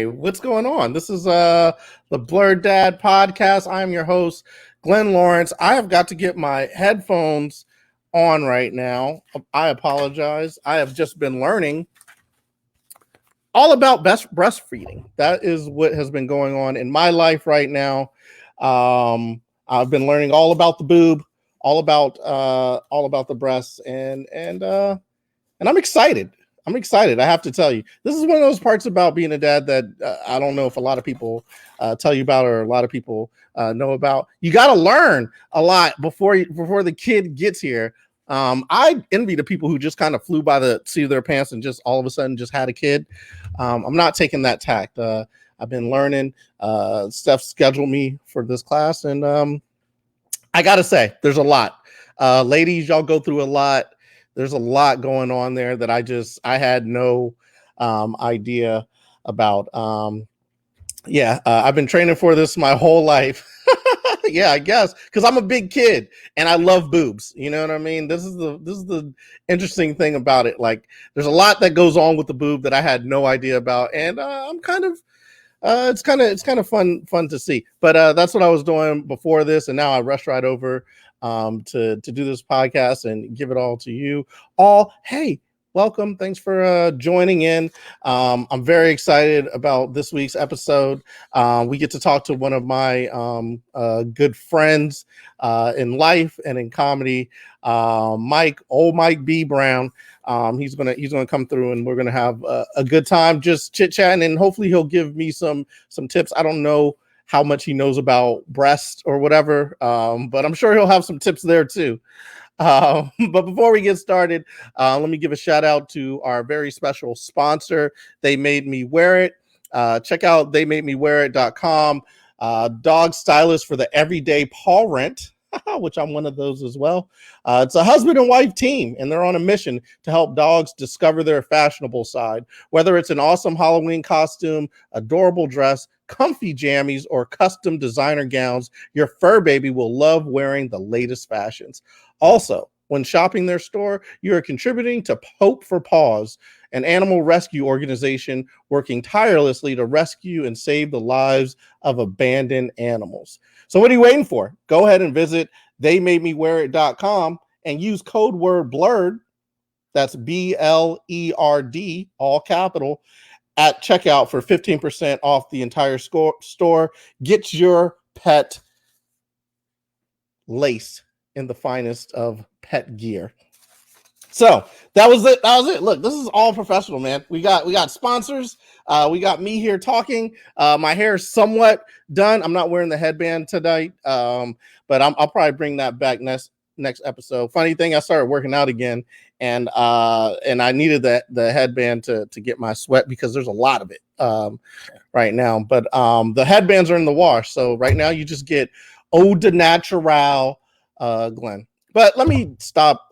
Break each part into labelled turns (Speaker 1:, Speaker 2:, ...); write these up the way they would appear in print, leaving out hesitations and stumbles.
Speaker 1: Hey, what's going on? This is the Blerd Dad podcast. I'm your host, Glenn Lawrence. I have got to get my headphones on right now. I apologize. I have just been learning all about breastfeeding. That is what has been going on in my life right now. I've been learning all about the boob, all about the breasts, and I'm excited. I'm excited. I have to tell you, this is one of those parts about being a dad that I don't know if a lot of people tell you about, or a lot of people know about. You got to learn a lot before the kid gets here. I envy the people who just kind of flew by the seat of their pants and just all of a sudden just had a kid. I'm not taking that tact. I've been learning. Steph scheduled me for this class, and I got to say, there's a lot. Ladies, y'all go through a lot. There's a lot going on there that I had no idea about. I've been training for this my whole life. Yeah, I guess, because I'm a big kid and I love boobs. You know what I mean? This is the interesting thing about it. Like, there's a lot that goes on with the boob that I had no idea about, and I'm kind of it's kind of fun to see. But that's what I was doing before this, and now I rushed right over to do this podcast and give it all to you all. Hey, welcome. Thanks for joining in. I'm very excited about this week's episode. We get to talk to one of my good friends in life and in comedy, Mike B. Brown. He's gonna come through, and we're gonna have a good time just chit-chatting, and hopefully he'll give me some tips. I don't know how much he knows about breast or whatever, but I'm sure he'll have some tips there too. But before we get started, let me give a shout out to our very special sponsor, They Made Me Wear It. Check out theymademewearit.com. Dog stylist for the everyday paw rent, which I'm one of those as well. It's a husband and wife team, and they're on a mission to help dogs discover their fashionable side. Whether it's an awesome Halloween costume, adorable dress, comfy jammies, or custom designer gowns, your fur baby will love wearing the latest fashions. Also, when shopping their store, you are contributing to Hope for Paws, an animal rescue organization working tirelessly to rescue and save the lives of abandoned animals. So what are you waiting for? Go ahead and visit theymademewearit.com and use code word BLERD, that's BLERD, all capital, at checkout for 15% off the entire store. Get your pet laced in the finest of pet gear. So that was it. Look, this is all professional, man. We got sponsors. We got me here talking. My hair is somewhat done. I'm not wearing the headband tonight, but I'll probably bring that back next episode. Funny thing, I started working out again, and I needed the headband to get my sweat, because there's a lot of it right now. But the headbands are in the wash, so right now you just get eau de naturel, Glenn. But let me stop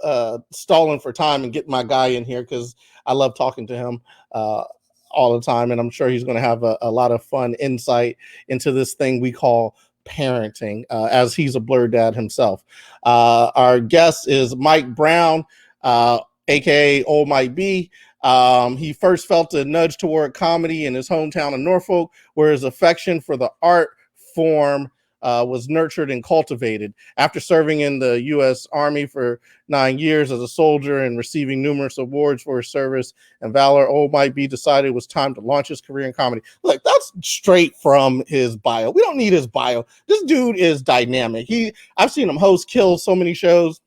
Speaker 1: stalling for time and get my guy in here, because I love talking to him all the time, and I'm sure he's going to have a lot of fun insight into this thing we call parenting, as he's a Blerd Dad himself. Our guest is Mike Brown, aka Old Mike B. He first felt a nudge toward comedy in his hometown of Norfolk, where his affection for the art form was nurtured and cultivated. After serving in the U.S. Army for 9 years as a soldier and receiving numerous awards for his service and valor, Old Mike B decided it was time to launch his career in comedy. Look, that's straight from his bio. We don't need his bio. This dude is dynamic. I've seen him host, kill so many shows.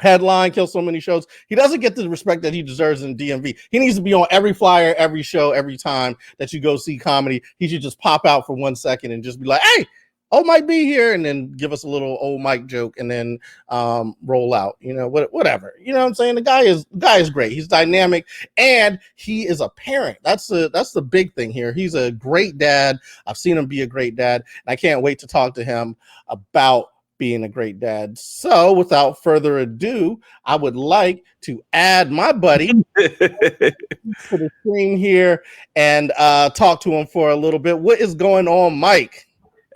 Speaker 1: Headline, kill so many shows. He doesn't get the respect that he deserves in DMV. He needs to be on every flyer, every show, every time that you go see comedy. He should just pop out for 1 second and just be like, hey, Old Mike B here, and then give us a little old Mike joke, and then roll out, whatever. You know what I'm saying? The guy is great. He's dynamic, and he is a parent. That's the big thing here. He's a great dad. I've seen him be a great dad, and I can't wait to talk to him about being a great dad. So without further ado, I would like to add my buddy to the screen here and talk to him for a little bit. What is going on, Mike?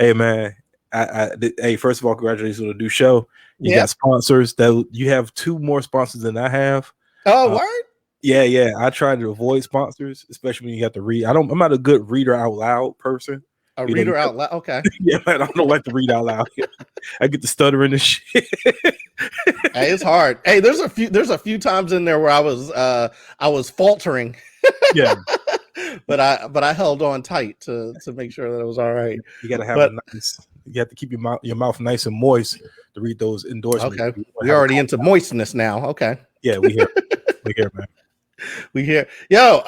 Speaker 2: Hey, man. Hey, first of all, congratulations on the new show. You got sponsors. You have 2 more sponsors than I have.
Speaker 1: Oh, word?
Speaker 2: Yeah. I try to avoid sponsors, especially when you have to read. I'm not a good reader out loud person.
Speaker 1: A
Speaker 2: You know,
Speaker 1: reader out loud. Okay.
Speaker 2: yeah, man, I don't like to read out loud. I get to stuttering and shit.
Speaker 1: Hey, it's hard. Hey, there's a few times in there where I was faltering.
Speaker 2: Yeah.
Speaker 1: but I held on tight to make sure that it was all right.
Speaker 2: You gotta have
Speaker 1: But
Speaker 2: you have to keep your mouth nice and moist to read those endorsements.
Speaker 1: okay, we're already into moistness now. Okay.
Speaker 2: Yeah, we here. We here, man.
Speaker 1: We hear, yo,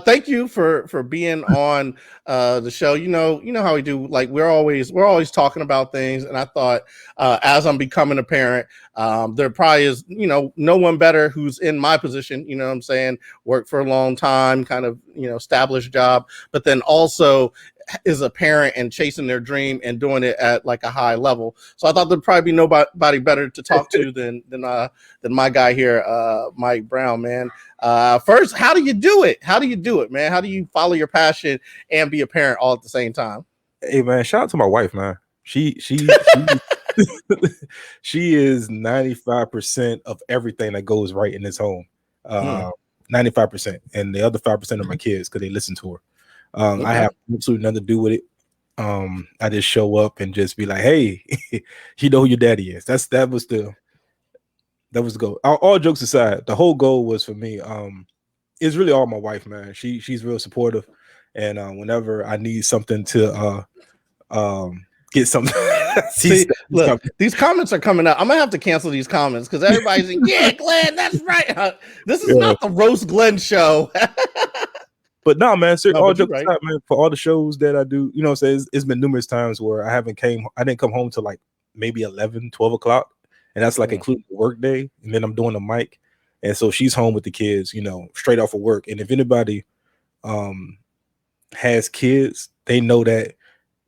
Speaker 1: thank you for being on the show. You know how we do, like we're always talking about things, and I thought as I'm becoming a parent, there probably is, no one better who's in my position, you know what I'm saying, worked for a long time, kind of, established job, but then also is a parent and chasing their dream and doing it at like a high level. So I thought there'd probably be nobody better to talk to than my guy here, Mike Brown, man. First, how do you do it? How do you do it, man? How do you follow your passion and be a parent all at the same time?
Speaker 2: Hey, man, shout out to my wife, man. She she is 95% of everything that goes right in this home. 95%, and the other 5% are my kids because they listen to her.
Speaker 1: Okay.
Speaker 2: I have absolutely nothing to do with it. I just show up and just be like, "Hey, you know who your daddy is." That was the goal. All jokes aside, the whole goal was for me. It's really all my wife, man. She's real supportive, and whenever I need something to get something.
Speaker 1: See, look, these comments are coming up. I'm gonna have to cancel these comments because everybody's like, "Yeah, Glenn, that's right." This is not the Roast Glenn show.
Speaker 2: But no, man, all jokes aside, man, for all the shows that I do, what I'm saying, it's been numerous times where I didn't come home till like maybe 11, 12 o'clock. And that's like including the work day. And then I'm doing the mic. And so she's home with the kids, straight off of work. And if anybody has kids, they know that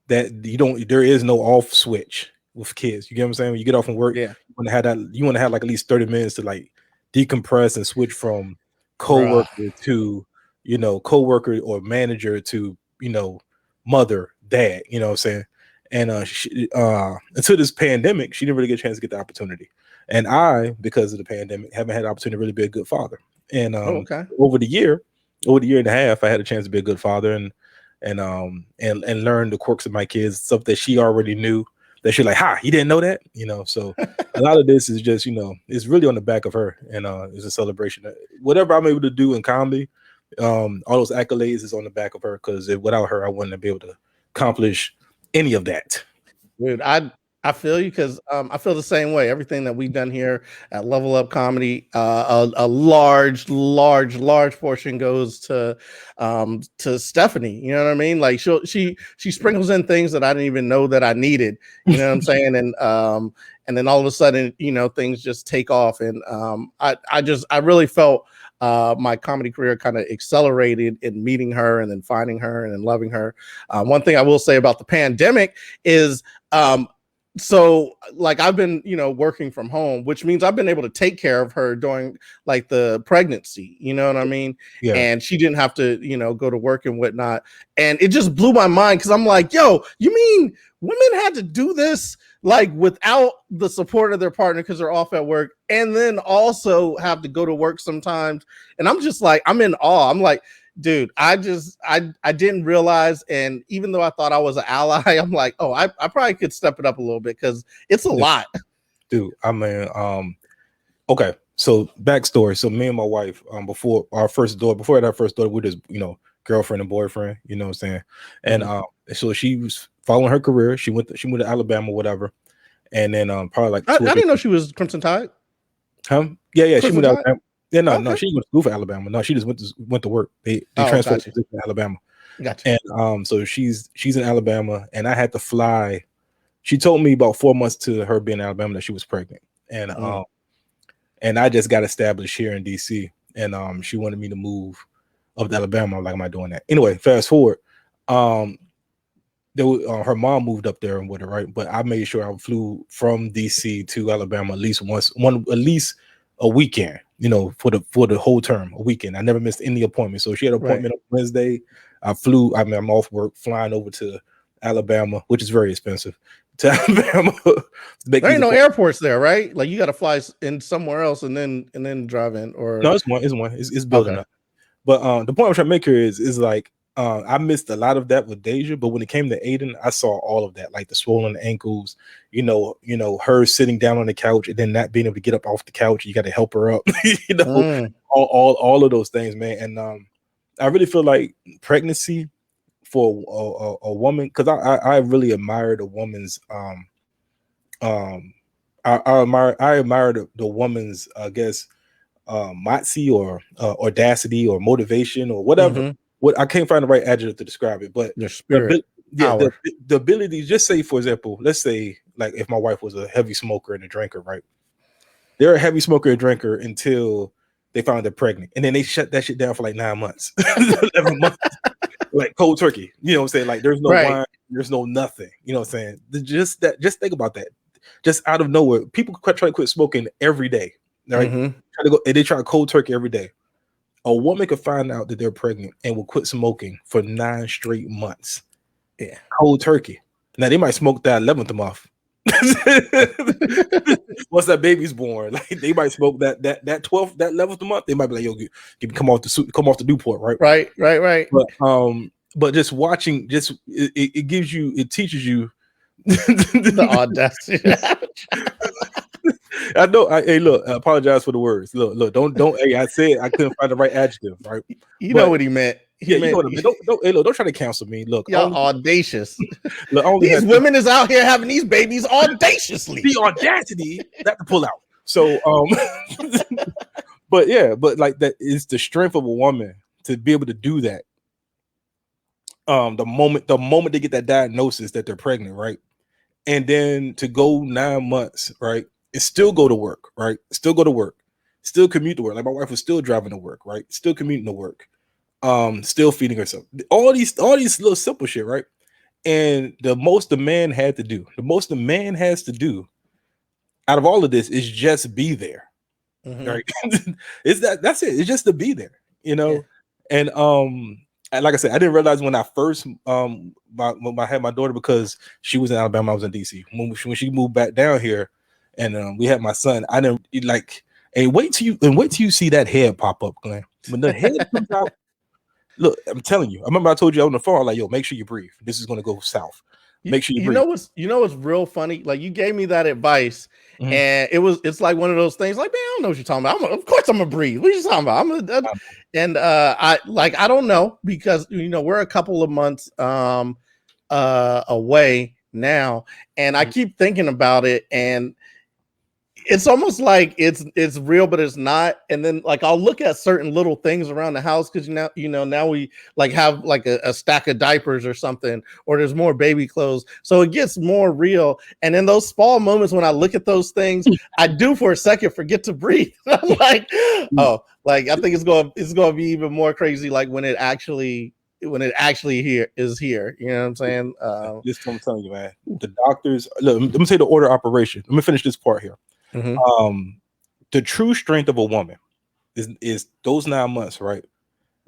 Speaker 2: there is no off switch with kids. You get what I'm saying? When you get off from work, you want to have like at least 30 minutes to like decompress and switch from coworker to coworker or manager to, mother, dad, you know what I'm saying? And until this pandemic, she didn't really get a chance to get the opportunity. And I, because of the pandemic, haven't had the opportunity to really be a good father. And over the year and a half, I had a chance to be a good father and learn the quirks of my kids, stuff that she already knew. That she's like, "Ha, you didn't know that?" So a lot of this is just, it's really on the back of her, and it's a celebration. Whatever I'm able to do in comedy, all those accolades is on the back of her, because without her, I wouldn't be able to accomplish any of that.
Speaker 1: Dude, I feel you, because I feel the same way. Everything that we've done here at Level Up Comedy, a large portion goes to Stephanie. You know what I mean? Like she sprinkles in things that I didn't even know that I needed. You know what I'm saying? And then all of a sudden, things just take off. And I really felt my comedy career kind of accelerated in meeting her and then finding her and then loving her. One thing I will say about the pandemic is so like I've been, working from home, which means I've been able to take care of her during like the pregnancy, you know what I mean? Yeah. And she didn't have to, go to work and whatnot. And it just blew my mind, because I'm like, yo, you mean women had to do this like without the support of their partner because they're off at work, and then also have to go to work sometimes? And I'm just like, I'm in awe. I'm like, dude, I didn't realize. And even though I thought I was an ally, I'm like, oh, I probably could step it up a little bit, because it's a lot.
Speaker 2: Dude, I mean, okay. So backstory. So me and my wife, before I had our first daughter, we were just, girlfriend and boyfriend, you know what I'm saying? And so she was following her career. She went to Alabama, whatever. And then probably like
Speaker 1: I didn't know she was Crimson Tide.
Speaker 2: Huh? Yeah, Crimson she went to Alabama. Yeah, no, she didn't go to school for Alabama. No, she just went to work. They transferred to Alabama.
Speaker 1: Gotcha.
Speaker 2: And so she's in Alabama, and I had to fly. She told me about 4 months to her being in Alabama that she was pregnant, and and I just got established here in DC, and she wanted me to move up to Alabama. I'm like, am I doing that? Anyway, fast forward. Her mom moved up there with her, right? But I made sure I flew from DC to Alabama at least a weekend, for the whole term, a weekend. I never missed any appointment. So she had an appointment on Wednesday. I'm off work, flying over to Alabama, which is very expensive. to Alabama.
Speaker 1: There ain't no airports there, right? Like you got to fly in somewhere else and then drive in. Or
Speaker 2: no, it's one. It's building up. But the point I'm trying to make here is like I missed a lot of that with Deja, but when it came to Aiden, I saw all of that, like the swollen ankles, her sitting down on the couch and then not being able to get up off the couch. You got to help her up, all of those things, man. And I really feel like pregnancy for a woman, because I really admired a woman's I admire the woman's, I guess, moxie or audacity or motivation or whatever. What I can't find the right adjective to describe it, but
Speaker 1: your spirit,
Speaker 2: the ability. Just say, for example, let's say like if my wife was a heavy smoker and a drinker, right? They're a heavy smoker and drinker until they found they're pregnant, and then they shut that shit down for like 9 months, 11 months, like cold turkey. You know what I'm saying? Like there's no wine, there's no nothing. You know what I'm saying? Just think about that. Just out of nowhere, people try to quit smoking every day. Right? They try cold turkey every day. A woman could find out that they're pregnant and will quit smoking for 9 straight months.
Speaker 1: Yeah,
Speaker 2: cold turkey. Now they might smoke that 11th month. Once that baby's born, like they might smoke that 12th, that 11th month. They might be like, "Yo, come off the Newport," right?
Speaker 1: Right.
Speaker 2: But just watching, it gives you, it teaches you
Speaker 1: the audacity.
Speaker 2: I know. Hey, look, I apologize for the words. Look, don't. Hey, I said I couldn't find the right adjective, right?
Speaker 1: You know what he meant.
Speaker 2: You know what I mean. Don't try to cancel me. Look,
Speaker 1: y'all audacious.
Speaker 2: Look,
Speaker 1: these women is out here having these babies audaciously.
Speaker 2: The audacity not to pull out. So, but like that is the strength of a woman to be able to do that. The moment they get that diagnosis that they're pregnant, right? And then to go 9 months, right? And still go to work, right? Still go to work, still commute to work. Like my wife was still driving to work, right? Still commuting to work, still feeding herself. All these little simple shit, right? And the most the man has to do out of all of this is just be there, right? That's it. It's just to be there, And like I said, I didn't realize when I first when I had my daughter, because she was in Alabama, I was in DC. When she moved back down here, and we had my son, I didn't like. And wait till you see that head pop up, Glenn. When the head comes out, look, I'm telling you. I remember I told you on the phone, I'm like, yo, make sure you breathe. This is gonna go south. Make sure you breathe.
Speaker 1: You know what's real funny? Like you gave me that advice, and it's like one of those things. Like, man, I don't know what you're talking about. Of course I'm gonna breathe. What are you talking about? I don't know, because we're a couple of months away now, and I keep thinking about it, and it's almost like it's real, but it's not. And then like I'll look at certain little things around the house, because now we like have like a stack of diapers or something, or there's more baby clothes, so it gets more real. And in those small moments when I look at those things, I do for a second forget to breathe. I'm like, oh, like I think it's gonna be even more crazy, like when it actually is here. You know what I'm saying?
Speaker 2: This is what I'm telling you, man. The doctors, look, let me say the order of operation. Let me finish this part here. The true strength of a woman is those 9 months, right,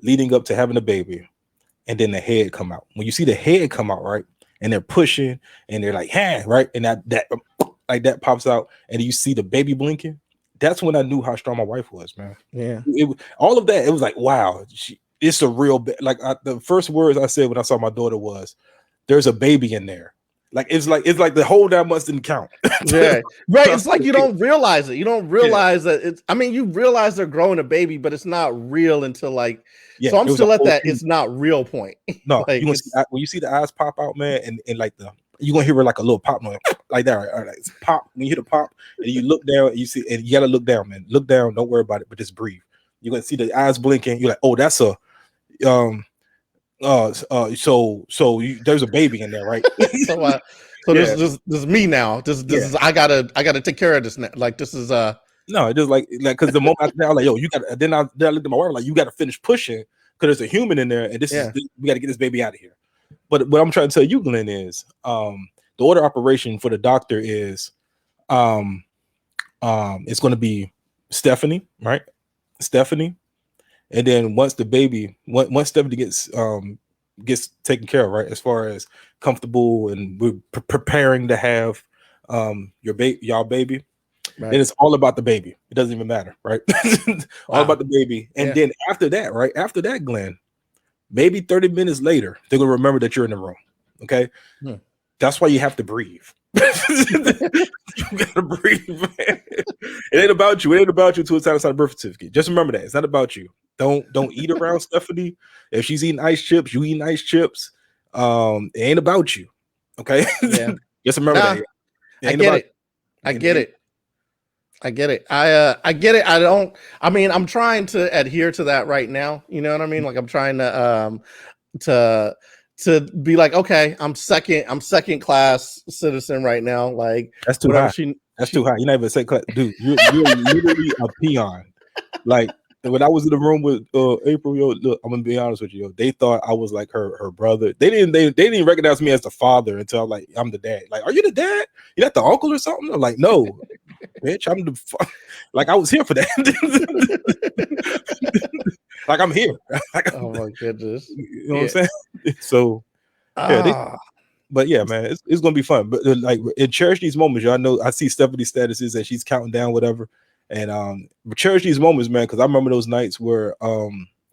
Speaker 2: leading up to having a baby, and then the head come out. When you see the head come out, right, and they're pushing and they're like, hey, right, and that pops out, and you see the baby blinking. That's when I knew how strong my wife was, man.
Speaker 1: Yeah,
Speaker 2: all of that. It was like, wow, it's a real like the first words I said when I saw my daughter was, "There's a baby in there." Like it's like the whole 9 months didn't count.
Speaker 1: Yeah, right. It's like you don't realize it. You don't realize that it's. I mean, you realize they're growing a baby, but it's not real until like. Yeah, so I'm still at that. It's not real point.
Speaker 2: No, like, when you see the eyes pop out, man, and like you're gonna hear like a little pop noise like that. Right? Right, it's pop. When you hear the pop, and you look down, and you see, and you gotta look down, man. Look down. Don't worry about it, but just breathe. You're gonna see the eyes blinking. You're like, oh, that's a there's a baby in there, right?
Speaker 1: This is me now. This is I gotta take care of this now. Like this is
Speaker 2: no, it just like because the moment I was like, yo, you got. Then I looked at my wife like, you got to finish pushing because there's a human in there, and we got to get this baby out of here. But what I'm trying to tell you, Glenn, is the order of operation for the doctor is it's going to be Stephanie, right? Stephanie. And then once Stephanie gets gets taken care of, right? As far as comfortable, and we're preparing to have y'all baby. Right. Then it's all about the baby. It doesn't even matter, right? All about the baby. And then after that, right? After that, Glenn, maybe 30 minutes later, they're gonna remember that you're in the room. Okay. That's why you have to breathe. You gotta breathe, man. It ain't about you. It ain't about you until it's time to sign a birth certificate. Just remember that. It's not about you. Don't eat around Stephanie. If she's eating ice chips, you eating ice chips. It ain't about you. Okay. Yeah. Just remember that.
Speaker 1: I get it. I get it. I get it. I get it. I'm trying to adhere to that right now. You know what I mean? Like I'm trying to be like, okay, I'm second class citizen right now. Like
Speaker 2: that's too high. That's too high. You're not even second class, dude. You're literally a peon. Like when I was in the room with April, look, I'm gonna be honest with you. They thought I was like her brother. They didn't recognize me as the father until I'm the dad. Like, are you the dad? You not the uncle or something? I'm like, no, bitch. I'm the like I was here for that. Like I'm here.
Speaker 1: Oh my goodness.
Speaker 2: You know what I'm saying? So but yeah, man, it's gonna be fun. But like, cherish these moments. Y'all know I see Stephanie's statuses that she's counting down, whatever. And cherish these moments, man, because I remember those nights where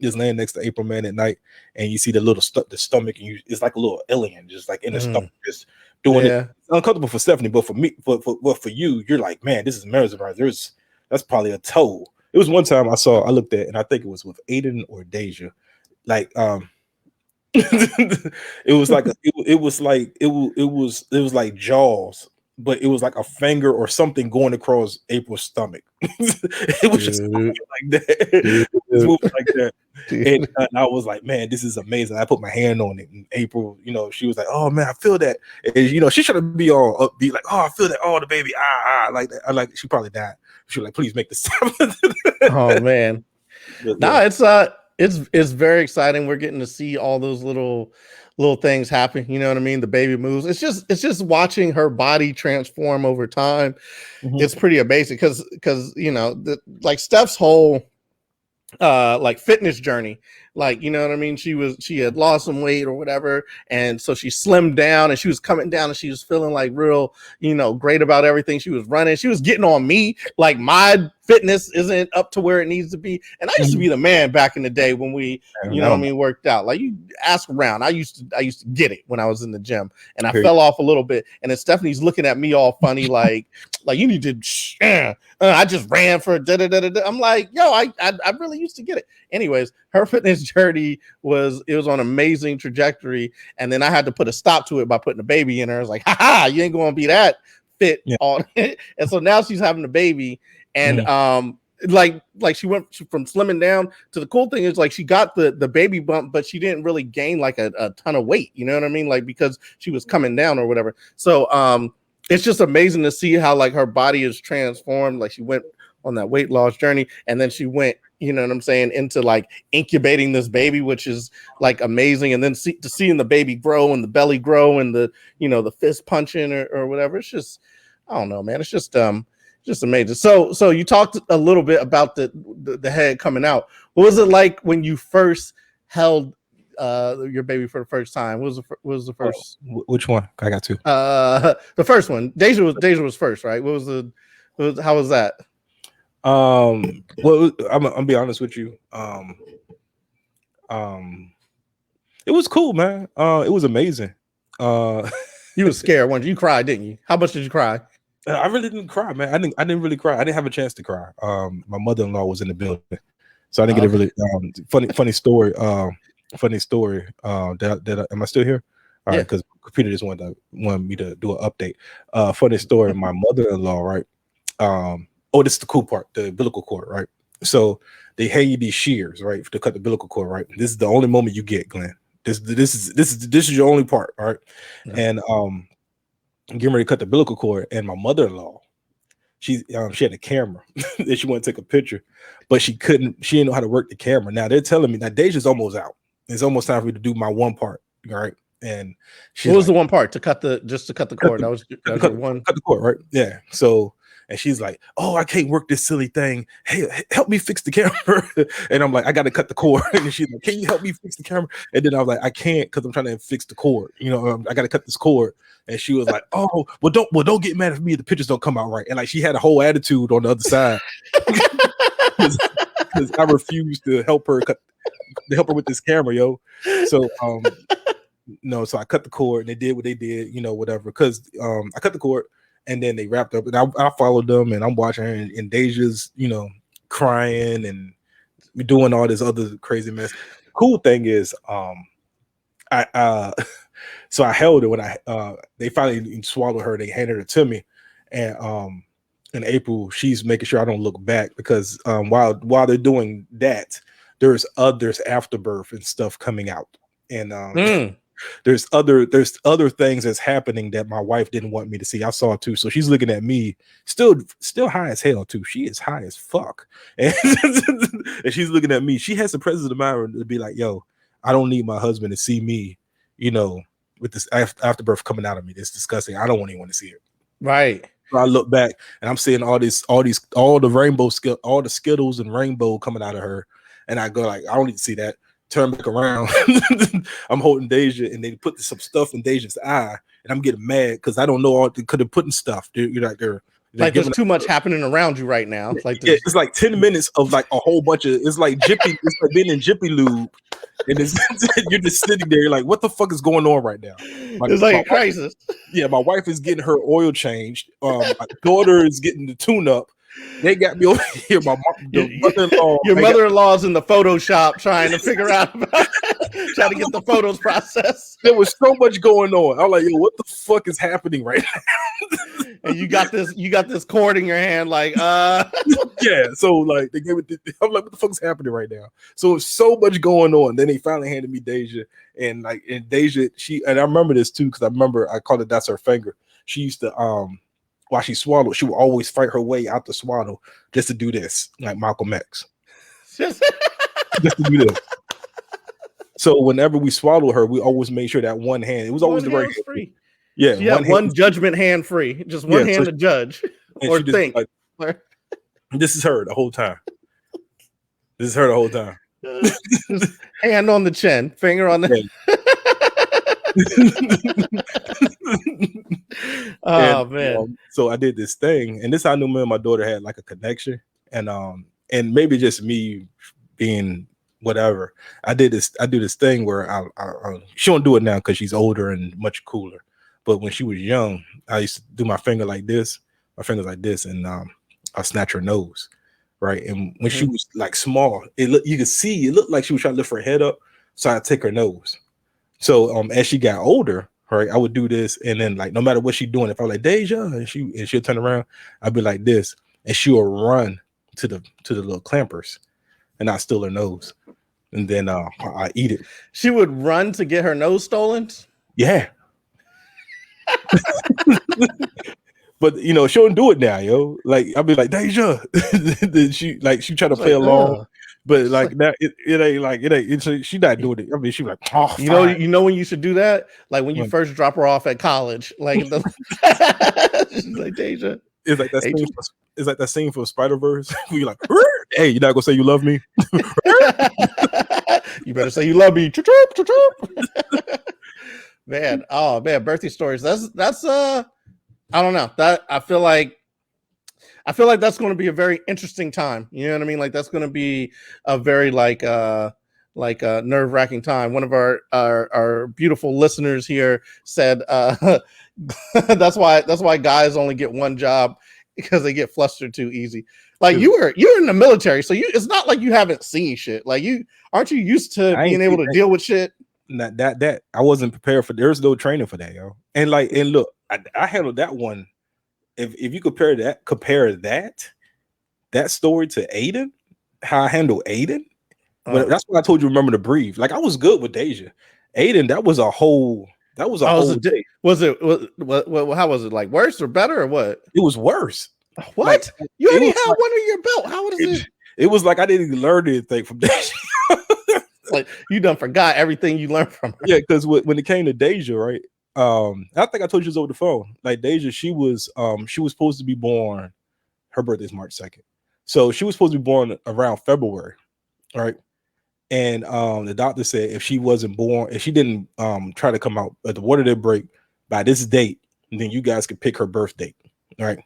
Speaker 2: just laying next to April, man, at night, and you see the little the stomach, and it's like a little alien, just like in the stomach, just doing it. It's uncomfortable for Stephanie, but for me, for you, you're like, man, this is mesmerizing. That's probably a toe. It was one time I looked at, and I think it was with Aiden or Deja, like it was like it was like Jaws, but it was like a finger or something going across April's stomach. It was just like that. It was moving like that. And I was like, man, this is amazing. I put my hand on it, and April, she was like, oh man, I feel that. And she should be all upbeat, like, oh, I feel that. Oh, the baby, like that. I like. She probably died. She was like, please make this happen.
Speaker 1: Oh man, it's very exciting. We're getting to see all those little things happen. You know what I mean? The baby moves. It's just watching her body transform over time. Mm-hmm. It's pretty amazing because like Steph's whole like fitness journey, like, you know what I mean? She had lost some weight or whatever, and so she slimmed down, and she was coming down, and she was feeling like real, great about everything. She was running, she was getting on me, like my fitness isn't up to where it needs to be. And I used to be the man back in the day when we, worked out. Like, you ask around, I used to get it when I was in the gym, and I fell off a little bit, and then Stephanie's looking at me all funny, like you need to I just ran for da-da-da-da-da. I'm like, yo, I really used to get it. Anyways, her fitness journey was on an amazing trajectory, and then I had to put a stop to it by putting a baby in her. I was like, ha, you ain't gonna be that fit. And so now she's having a baby, and like she went from slimming down to, the cool thing is, like, she got the baby bump, but she didn't really gain like a ton of weight, you know what I mean? Like, because she was coming down or whatever. So it's just amazing to see how, like, her body is transformed. Like, she went on that weight loss journey, and then she went, you know what I'm saying, into like incubating this baby, which is like amazing. And then seeing the baby grow and the belly grow and the fist punching or whatever. It's just, I don't know, man. It's just amazing. So you talked a little bit about the head coming out. What was it like when you first held your baby for the first time? What was the first?
Speaker 2: Which one? I got two.
Speaker 1: The first one. Deja was first, right? How was that?
Speaker 2: Well, I'm gonna be honest with you. It was cool, man. It was amazing.
Speaker 1: You were scared, weren't you? You cried, didn't you? How much did you cry?
Speaker 2: I really didn't cry, man. I didn't really cry. I didn't have a chance to cry. My mother-in-law was in the building, so I didn't get a really funny story. Funny story. Am I still here? All right, because computer just wanted me to do an update. Funny story. My mother-in-law, right? This is the cool part, the umbilical cord, right? So they hand you these shears, right, to cut the umbilical cord, right? This is the only moment you get, Glenn. This is your only part, all right? Yeah. And getting ready to cut the umbilical cord, and my mother-in-law, she had a camera that she wanted to take a picture, but she didn't know how to work the camera. Now they're telling me that Deja's almost out. It's almost time for me to do my one part, all right? And what
Speaker 1: was the one part? To cut the cord. That was one.
Speaker 2: Cut the cord, right? Yeah. So and she's like, "Oh, I can't work this silly thing. Hey, help me fix the camera." And I'm like, "I got to cut the cord." And she's like, "Can you help me fix the camera?" And then I was like, "I can't because I'm trying to fix the cord. I got to cut this cord." And she was like, "Oh, don't get mad at me if the pictures don't come out right." And like she had a whole attitude on the other side because I refused to help her with this camera, yo. So no, so I cut the cord and they did what they did, whatever. Because I cut the cord and then they wrapped up and I followed them and I'm watching her and Deja's, crying and doing all this other crazy mess. The cool thing is, so I held her when they finally swallowed her. They handed her to me, and in April she's making sure I don't look back because while they're doing that, there's afterbirth and stuff coming out, and there's other things that's happening that my wife didn't want me to see. I saw too, so she's looking at me still high as hell too. She is high as fuck, and she's looking at me. She has the presence of mind to be like, "Yo, I don't need my husband to see me, with this afterbirth coming out of me. It's disgusting. I don't want anyone to see it."
Speaker 1: Right.
Speaker 2: So I look back and I'm seeing all the rainbow all the Skittles and rainbow coming out of her, and I go like, "I don't need to see that." Turn back around. I'm holding Deja, and they put some stuff in Deja's eye, and I'm getting mad because I don't know all they could have put in stuff. They're
Speaker 1: there's too much happening around you right now.
Speaker 2: It's like 10 minutes of like a whole bunch of it's like being in Jiffy Lube, and you're just sitting there, you're like, what the fuck is going on right now?
Speaker 1: It's like a crisis.
Speaker 2: My wife is getting her oil changed. My daughter is getting the tune up. They got me over here.
Speaker 1: Your mother-in-law is in the Photoshop trying to figure out trying to get the photos processed.
Speaker 2: There was so much going on. I'm like, yo, what the fuck is happening right now?
Speaker 1: And you got this cord in your hand, like
Speaker 2: yeah. So like they gave it. I'm like, what the fuck is happening right now? So it's so much going on. Then they finally handed me Deja, and Deja, and I remember this too because I called it that's her finger. She used to while she swallowed, she would always fight her way out the swallow just to do this, like Malcolm X. Just to do this. So whenever we swallow her, we always made sure that one hand, it was always the right hand. Free. Yeah,
Speaker 1: one judgment hand free. Just one hand to judge or think.
Speaker 2: Like, this is her the whole time.
Speaker 1: Hand on the chin, finger on the man.
Speaker 2: So I did this thing, and this I knew me and my daughter had like a connection, and maybe just me being whatever. I do this thing where I she don't do it now because she's older and much cooler. But when she was young, I used to do my fingers like this, and I snatch her nose, right? And when she was like small, you could see it looked like she was trying to lift her head up, so I take her nose. So as she got older, right, I would do this, and then like no matter what she's doing, if I was like Deja, and she'll turn around, I'd be like this, and she will run to the little clampers, and I steal her nose, and then I eat it.
Speaker 1: She would run to get her nose stolen.
Speaker 2: Yeah. But she don't do it now, yo. Like I'll be like Deja, she try to play along. But like that, it ain't. She's not doing it. I mean, she's like, oh,
Speaker 1: you know when you should do that, like when you first drop her off at college, like she's like Deja.
Speaker 2: It's like that scene. It's like that scene from Spider-Verse. Where you're like, hey, you're not gonna say you love me.
Speaker 1: You better say you love me. Man, oh man, birthday stories. That's I don't know. That I feel like that's going to be a very interesting time. You know what I mean? Like that's going to be a very like a nerve-wracking time. One of our beautiful listeners here said that's why guys only get one job because they get flustered too easy. Like you're in the military, so it's not like you haven't seen shit. Like aren't you used to being able to deal with shit?
Speaker 2: That I wasn't prepared for. There's no training for that, yo. And look, I handled that one. If you compare that story to Aiden, how I handle Aiden, that's what I told you. Remember to breathe. Like I was good with Deja. Aiden, that was a whole day.
Speaker 1: Was it how was it, like worse or better or what?
Speaker 2: It was worse.
Speaker 1: What? Like, you already had one on your belt. How was it?
Speaker 2: It was like I didn't even learn anything from Deja.
Speaker 1: Like you done forgot everything you learned from her.
Speaker 2: Yeah, because when it came to Deja, right? I think I told you this over the phone. Like Deja, she was supposed to be born Her birthday is March 2nd. So she was supposed to be born around February, right? And the doctor said if she wasn't born, if she didn't try to come out, the water did break by this date, then you guys could pick her birth date, right?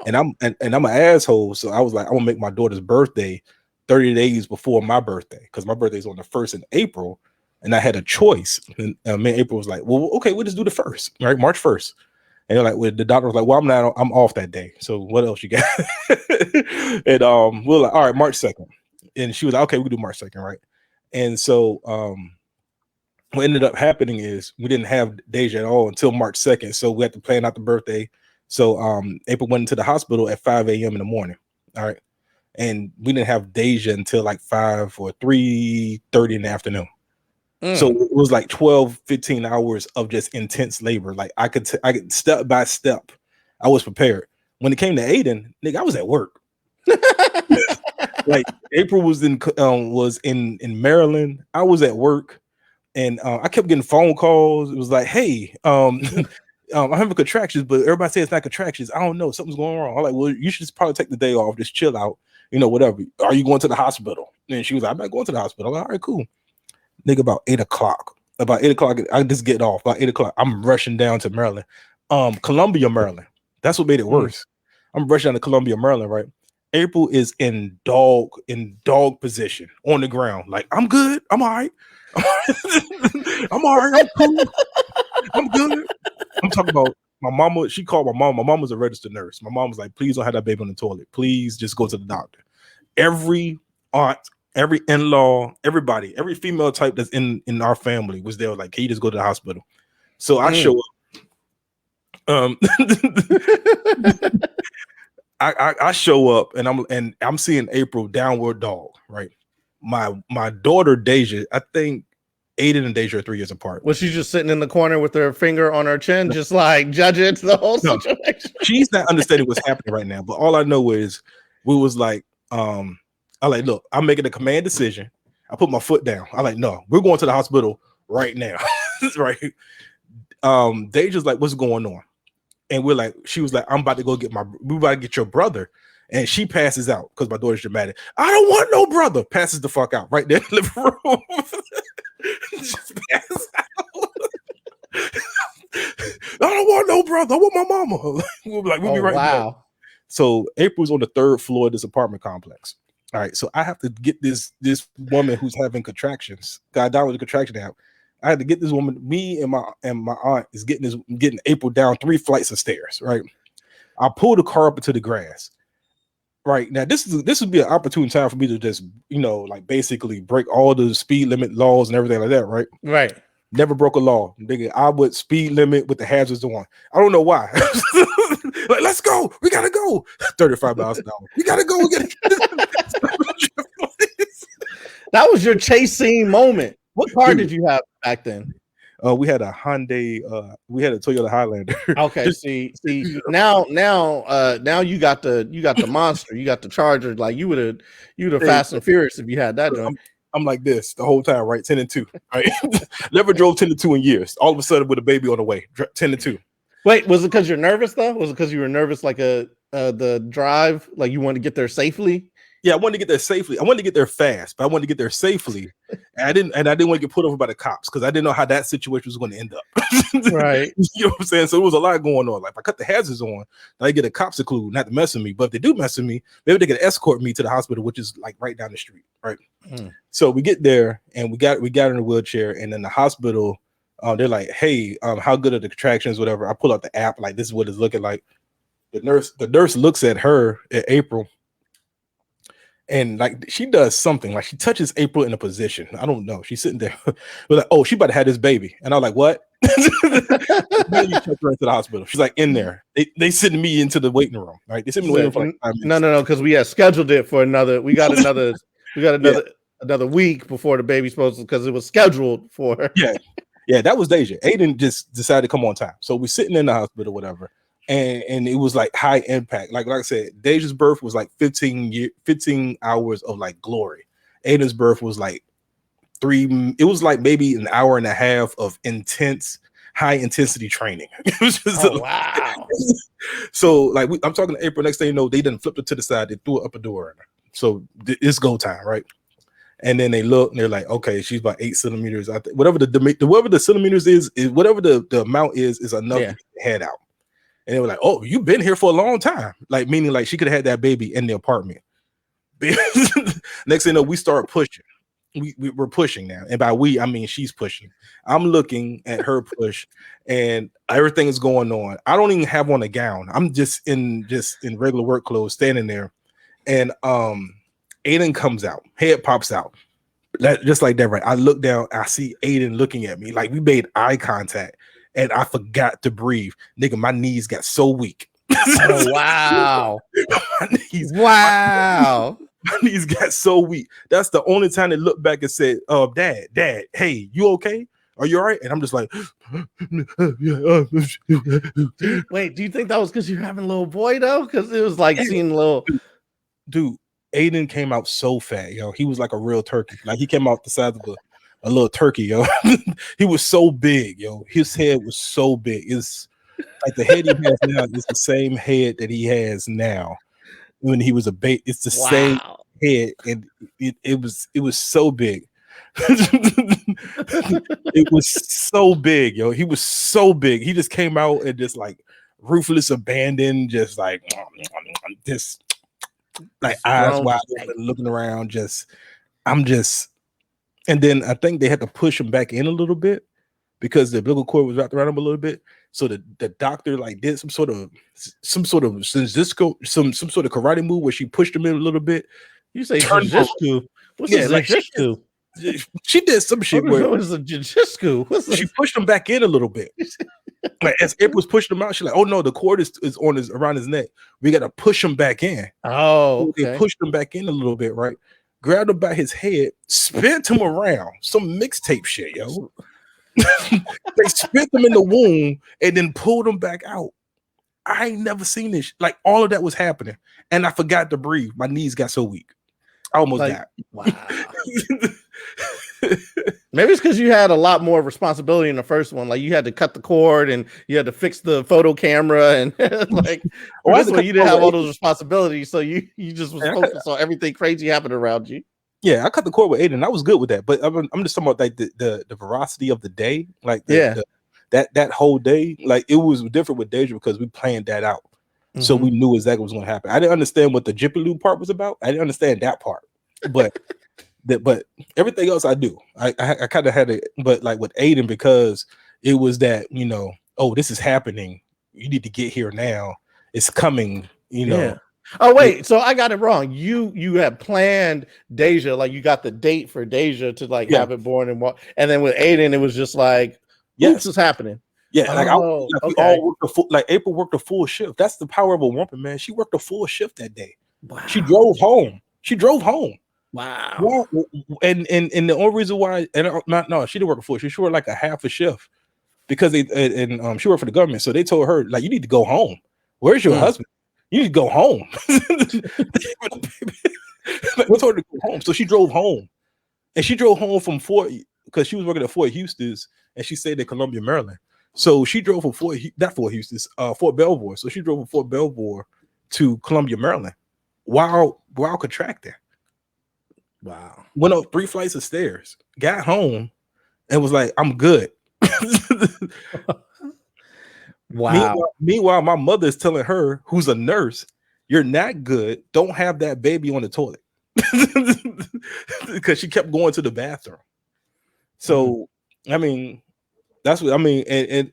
Speaker 2: And I'm an asshole, so I was like, I'm gonna make my daughter's birthday 30 days before my birthday because my birthday is on the 1st in April, and I had a choice. And me and April was like, well, okay, we'll just do the 1st, right? March 1st. And they're like, well, the doctor was like, well, I'm off that day. So what else you got? And we're like, all right, March 2nd. And she was like, okay, we can do March 2nd, right? And so what ended up happening is we didn't have Deja at all until March 2nd. So we had to plan out the birthday. So April went into the hospital at 5 a.m. in the morning. All right. And we didn't have Deja until like 5 or 3:30 in the afternoon. So it was like 12, 15 hours of just intense labor. Like I could step by step, I was prepared. When it came to Aiden, nigga, I was at work. Like April was in Maryland. I was at work, and I kept getting phone calls. It was like, hey, I'm having contractions, but everybody says it's not contractions. I don't know, something's going wrong. I'm like, well, you should just probably take the day off, just chill out, whatever. Are you going to the hospital? And she was like, I'm not going to the hospital. I'm like, all right, cool. Nigga, about 8 o'clock. I just get off. About 8 o'clock, I'm rushing down to Maryland, Columbia, Maryland. That's what made it worse. I'm rushing down to Columbia, Maryland, right? April is in dog position on the ground. Like, I'm good. I'm all right. I'm all right. I'm cool. I'm good. I'm talking about my mama. She called my mom. My mom was a registered nurse. My mom was like, please don't have that baby on the toilet. Please just go to the doctor. Every aunt, every in-law, everybody, every female type that's in our family was there. Like, can you just go to the hospital? So I show up. I show up and I'm seeing April downward dog, right? My daughter Deja, I think Aiden and Deja are 3 years apart.
Speaker 1: Was she just sitting in the corner with her finger on her chin, just like judging the whole situation?
Speaker 2: She's not understanding what's happening right now, but all I know is we was like, I like, look, I'm making a command decision. I put my foot down. I like, no, we're going to the hospital right now. Right. Deja's like, what's going on? And we're like, she was like, we're about to get your brother. And she passes out because my daughter's dramatic. I don't want no brother. Passes the fuck out right there in the living room. Just pass out. I don't want no brother. I want my mama. We'll be right back. So April's on the 3rd floor of this apartment complex. All right. So I have to get this woman who's having contractions. Got down with the contraction app. I had to get this woman. Me and my aunt is getting April down 3 flights of stairs. Right. I pull the car up into the grass. Right now, this would be an opportune time for me to just like basically break all the speed limit laws and everything like that. Right.
Speaker 1: Right.
Speaker 2: Never broke a law. Nigga, I would speed limit with the hazards on. I don't know why. Like, let's go. We gotta go. 35 miles an hour. We gotta go.
Speaker 1: That was your chase scene moment. What car did you have back then?
Speaker 2: We had a Hyundai. We had a Toyota Highlander.
Speaker 1: Okay. See. Now you got the monster. You got the Charger. Like you would have Fast and Furious if you had that.
Speaker 2: I'm like this the whole time, right? 10 and 2. Right. Never drove 10 and 2 in years. All of a sudden, with a baby on the way, 10 and 2.
Speaker 1: Wait, was it because you're nervous though? Was it because you were nervous, like the drive, like you wanted to get there safely?
Speaker 2: Yeah, I wanted to get there safely. I wanted to get there fast, but I wanted to get there safely. And I didn't want to get put over by the cops because I didn't know how that situation was going to end up.
Speaker 1: Right.
Speaker 2: You know what I'm saying? So there was a lot going on. Like if I cut the hazards on, I get a cops a clue not to mess with me. But if they do mess with me, maybe they can escort me to the hospital, which is like right down the street. Right. So we get there and we got in a wheelchair, and then the hospital, they're like, hey, how good are the contractions? Whatever. I pull out the app, like this is what it's looking like. The nurse looks at April. And like she does something, like she touches April in a position. I don't know. She's sitting there. We're like, oh, she about to have this baby. And I'm like, what? Then you took her into the hospital. She's like in there. They sending me into the waiting room. Right? They sent me in the waiting room for like 5 minutes.
Speaker 1: No, because we had scheduled it for another. We got another week before the baby's supposed to, because it was scheduled for.
Speaker 2: Yeah, that was Deja. Aiden just decided to come on time. So we're sitting in the hospital, whatever. And it was like high impact. Like I said, Deja's birth was like 15 hours of like glory. Aiden's birth was like it was like maybe an hour and a half of intense, high intensity training. It was just
Speaker 1: wow.
Speaker 2: So like I'm talking to April. Next thing you know, they done flipped her to the side. They threw her up a door. So it's go time, right? And then they look and they're like, okay, she's about 8 centimeters. Whatever the centimeters is whatever the amount is enough to get the head out. And they were like, oh, you've been here for a long time. Like, meaning like she could have had that baby in the apartment. Next thing you know, we start pushing. We're pushing now. And by we, I mean she's pushing. I'm looking at her push and everything is going on. I don't even have on a gown. I'm just in regular work clothes standing there. And Aiden comes out, head pops out, just like that, right? I look down, I see Aiden looking at me, like we made eye contact, and I forgot to breathe. Nigga, my knees got so weak.
Speaker 1: Oh, wow.
Speaker 2: my knees got so weak. That's the only time they looked back and said, Dad, hey, you okay? Are you all right? And I'm just like,
Speaker 1: wait, do you think that was because you're having a little boy though? Because it was like seeing a little
Speaker 2: dude. Aiden came out so fat, yo. He was like a real turkey. Like he came out the size of a little turkey, yo. He was so big, yo. His head was so big. It's like the head he has now is the same head that he has now when he was a baby. It's the same head, and it was so big. It was so big, yo. He was so big. He just came out and just like ruthless abandon, just like this. Like eyes wide open, looking around, and then I think they had to push him back in a little bit because the umbilical cord was wrapped around him a little bit. So the doctor like did some sort of Cisco, some sort of karate move where she pushed him in a little bit.
Speaker 1: You say jiu-jitsu? What's jiu-jitsu?
Speaker 2: She did some shit where
Speaker 1: it was a jiu-jitsu.
Speaker 2: She pushed him back in a little bit. Like as April was pushing him out, she's like, "Oh no, the cord is around his neck. We got to push him back in."
Speaker 1: Oh, okay.
Speaker 2: They pushed him back in a little bit, right? Grabbed him by his head, spent him around, some mixtape shit, yo. They spent him in the womb and then pulled him back out. I ain't never seen this. Like all of that was happening, and I forgot to breathe. My knees got so weak, I almost died.
Speaker 1: Wow. Maybe it's because you had a lot more responsibility in the first one. Like you had to cut the cord and you had to fix the photo camera and like this one you didn't have all those responsibilities, so you just was focused on everything crazy happened around you.
Speaker 2: Yeah, I cut the cord with Aiden. I was good with that, but I'm just talking about like the veracity of the day, like that whole day. Like it was different with Deja because we planned that out, so we knew exactly what was going to happen. I didn't understand what the Jippaloo part was about. I didn't understand that part, but. But everything else I do. I kind of had it, but like with Aiden, because it was that, you know, oh, this is happening. You need to get here now. It's coming, you know.
Speaker 1: Yeah. Oh, wait. So I got it wrong. You had planned Deja, like you got the date for Deja to like have it born and then with Aiden, it was just like, this is happening.
Speaker 2: Yeah, like, we all worked April worked a full shift. That's the power of a woman, man. She worked a full shift that day.
Speaker 1: Wow.
Speaker 2: She drove home.
Speaker 1: Wow.
Speaker 2: And the only reason why, she didn't work a full shift. She worked like a half a shift because she worked for the government. So they told her, like, you need to go home. Where's your husband? You need to go home. They told her to go home. So she drove home. And she drove home from Fort, because she was working at Fort Eustis, and she stayed in Columbia, Maryland. So she drove from Fort Belvoir. So she drove from Fort Belvoir to Columbia, Maryland while contracting.
Speaker 1: Wow.
Speaker 2: Went up 3 flights of stairs, got home, and was like, I'm good.
Speaker 1: Wow.
Speaker 2: Meanwhile, my mother is telling her, who's a nurse, you're not good. Don't have that baby on the toilet. Because she kept going to the bathroom. So, I mean, that's what I mean. And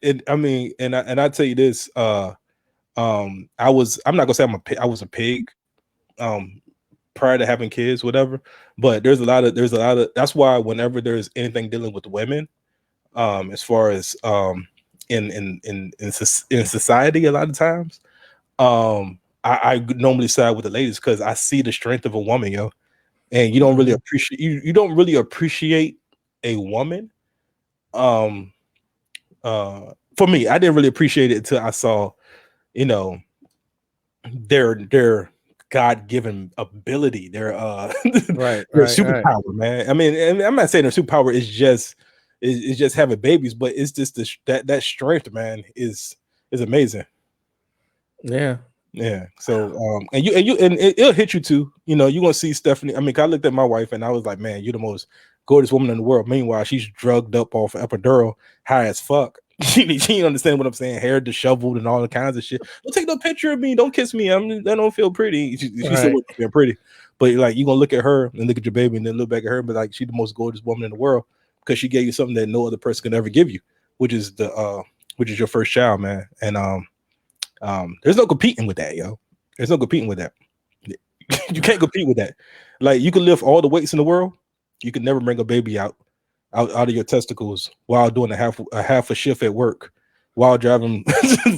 Speaker 2: I tell you this, I'm not gonna say I was a pig. Prior to having kids, whatever, but there's a lot of that's why whenever there's anything dealing with women, as far as in society, a lot of times, I normally side with the ladies because I see the strength of a woman, yo, and you don't really appreciate a woman. For me, I didn't really appreciate it until I saw, you know, their God-given ability, their superpower, man. I mean, I'm not saying their superpower is just is just having babies, but it's just that strength, man, is amazing.
Speaker 1: Yeah.
Speaker 2: So and it'll hit you too. You know, you're gonna see Stephanie. I mean, I looked at my wife and I was like, man, you're the most gorgeous woman in the world. Meanwhile, she's drugged up off epidural, high as fuck. She didn't understand what I'm saying, hair disheveled and all the kinds of shit. Don't take no picture of me, don't kiss me. I don't feel pretty. She still wasn't feeling pretty. But like, you're gonna look at her and look at your baby and then look back at her and be like, she's the most gorgeous woman in the world because she gave you something that no other person could ever give you, which is your first child, man. And there's no competing with that, yo. There's no competing with that. You can't compete with that. Like, you can lift all the weights in the world, you can never bring a baby out of your testicles while doing a half a shift at work, while driving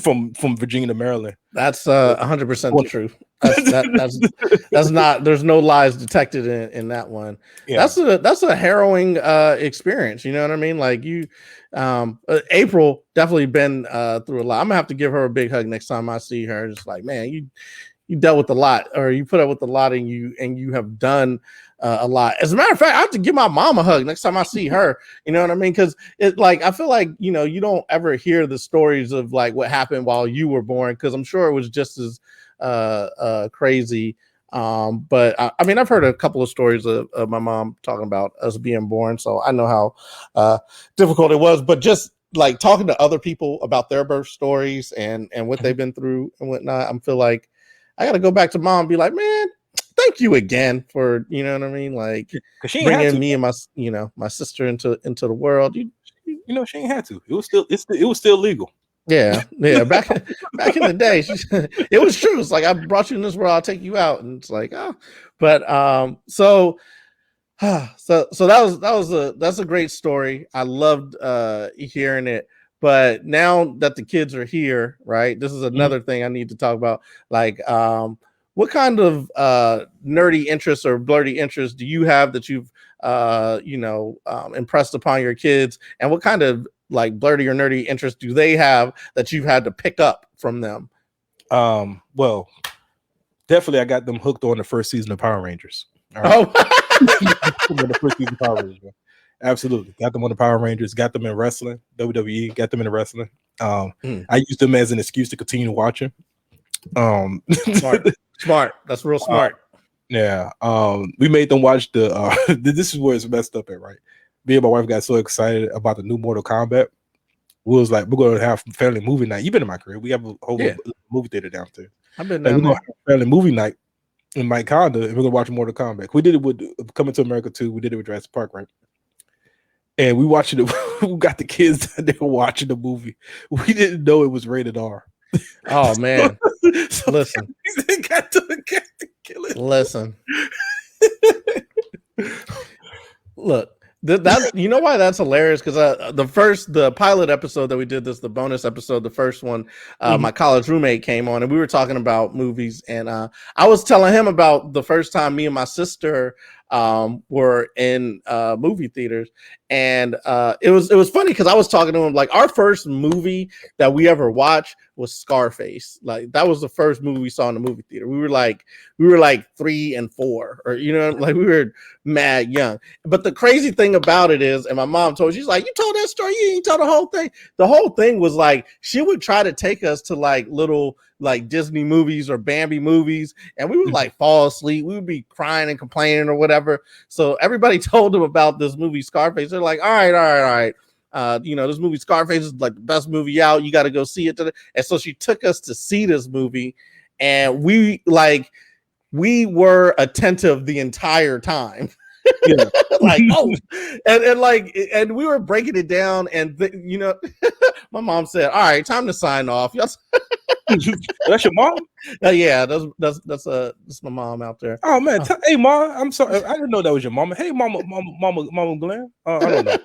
Speaker 2: from Virginia to Maryland.
Speaker 1: That's 100% the truth. That's not. There's no lies detected in that one. Yeah. That's a harrowing experience. You know what I mean? Like, you, April definitely been through a lot. I'm gonna have to give her a big hug next time I see her. Just like, man, you dealt with a lot, or you put up with a lot, and you have done a lot. As a matter of fact, I have to give my mom a hug next time I see her. You know what I mean? Because it, like, I feel like, you know, you don't ever hear the stories of like what happened while you were born, because I'm sure it was just as crazy. But I mean, I've heard a couple of stories of my mom talking about us being born, so I know how difficult it was. But just like talking to other people about their birth stories and what they've been through and whatnot, I feel like I got to go back to mom and be like, man, thank you again for, you know what I mean, like bringing me and my sister into the world. You
Speaker 2: know, she ain't had to. It was still legal.
Speaker 1: Yeah. Back in the day, it was true. It's like, I brought you in this world, I'll take you out, and it's like, oh, but so that's a great story. I loved hearing it. But now that the kids are here, right? This is another thing I need to talk about. Like, what kind of nerdy interests or blerdy interests do you have that you've impressed upon your kids, and what kind of like blerdy or nerdy interests do they have that you've had to pick up from them?
Speaker 2: Well, definitely I got them hooked on the first season of Power Rangers.
Speaker 1: All right.
Speaker 2: The first season of Power Rangers, bro. Absolutely. Got them on the Power Rangers, got them in wrestling, WWE, got them in the wrestling. I used them as an excuse to continue watching.
Speaker 1: Smart. That's real smart.
Speaker 2: We made them watch the this is where it's messed up at, right? Me and my wife got so excited about the new Mortal Kombat. We was like, we're going to have family movie night. You've been in my career. We have a whole movie theater downstairs.
Speaker 1: I've been down
Speaker 2: there. Family movie night in my condo, and we're going to watch Mortal Kombat. We did it with Coming to America 2. We did it with Jurassic Park, right? And we watched it. We got the kids that they were watching the movie. We didn't know it was rated R.
Speaker 1: Oh man! So listen,
Speaker 2: they got to kill it.
Speaker 1: Listen, look. That you know why that's hilarious? Because the pilot episode that we did, the bonus episode, the first one, my college roommate came on and we were talking about movies, and I was telling him about the first time me and my sister were in movie theaters, and it was funny because I was talking to him like our first movie that we ever watched was Scarface. Like that was the first movie we saw in the movie theater. We were like 3 and 4, or like we were mad young. But the crazy thing about it is, and my mom told, she's like, you told that story, you didn't tell the whole thing. The whole thing was like she would try to take us to like little like Disney movies or Bambi movies, and we would like fall asleep. We would be crying and complaining or whatever. So everybody told them about this movie Scarface. They're like, all right. This movie Scarface is like the best movie out. You got to go see it today. And so she took us to see this movie, and we were attentive the entire time. Like, oh, and we were breaking it down, and my mom said, all right, time to sign off.
Speaker 2: That's your mom?
Speaker 1: Yeah, that's my mom out there.
Speaker 2: Oh man, hey mom, I'm sorry, I didn't know that was your mama. Hey mama Glenn. I don't know.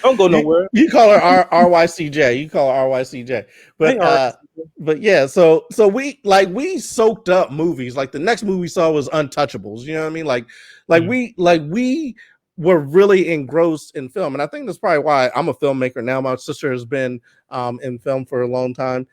Speaker 2: Don't go nowhere.
Speaker 1: You call her RYCJ. You call her RYCJ. But
Speaker 2: hey,
Speaker 1: but yeah, so we soaked up movies. Like the next movie we saw was Untouchables. You know what I mean? We were really engrossed in film. And I think that's probably why I'm a filmmaker now. My sister has been in film for a long time.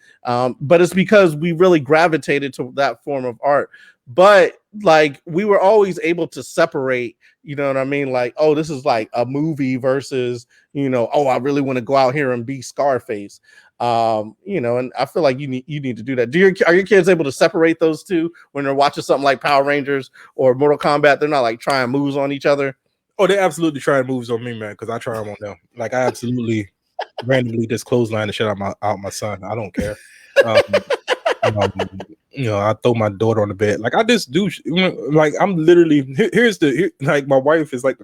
Speaker 1: But it's because we really gravitated to that form of art. But like we were always able to separate, you know what I mean? Like, oh, this is like a movie versus, you know, oh, I really want to go out here and be Scarface. You know, and I feel like you need to do that. Are your kids able to separate those two when they're watching something like Power Rangers or Mortal Kombat? They're not like trying moves on each other.
Speaker 2: Oh, they absolutely trying moves on me, man, because I try them on them. Like I absolutely randomly just clothesline the shit out my son. I don't care. You know, I throw my daughter on the bed. Like I just do. Like I'm literally like my wife is like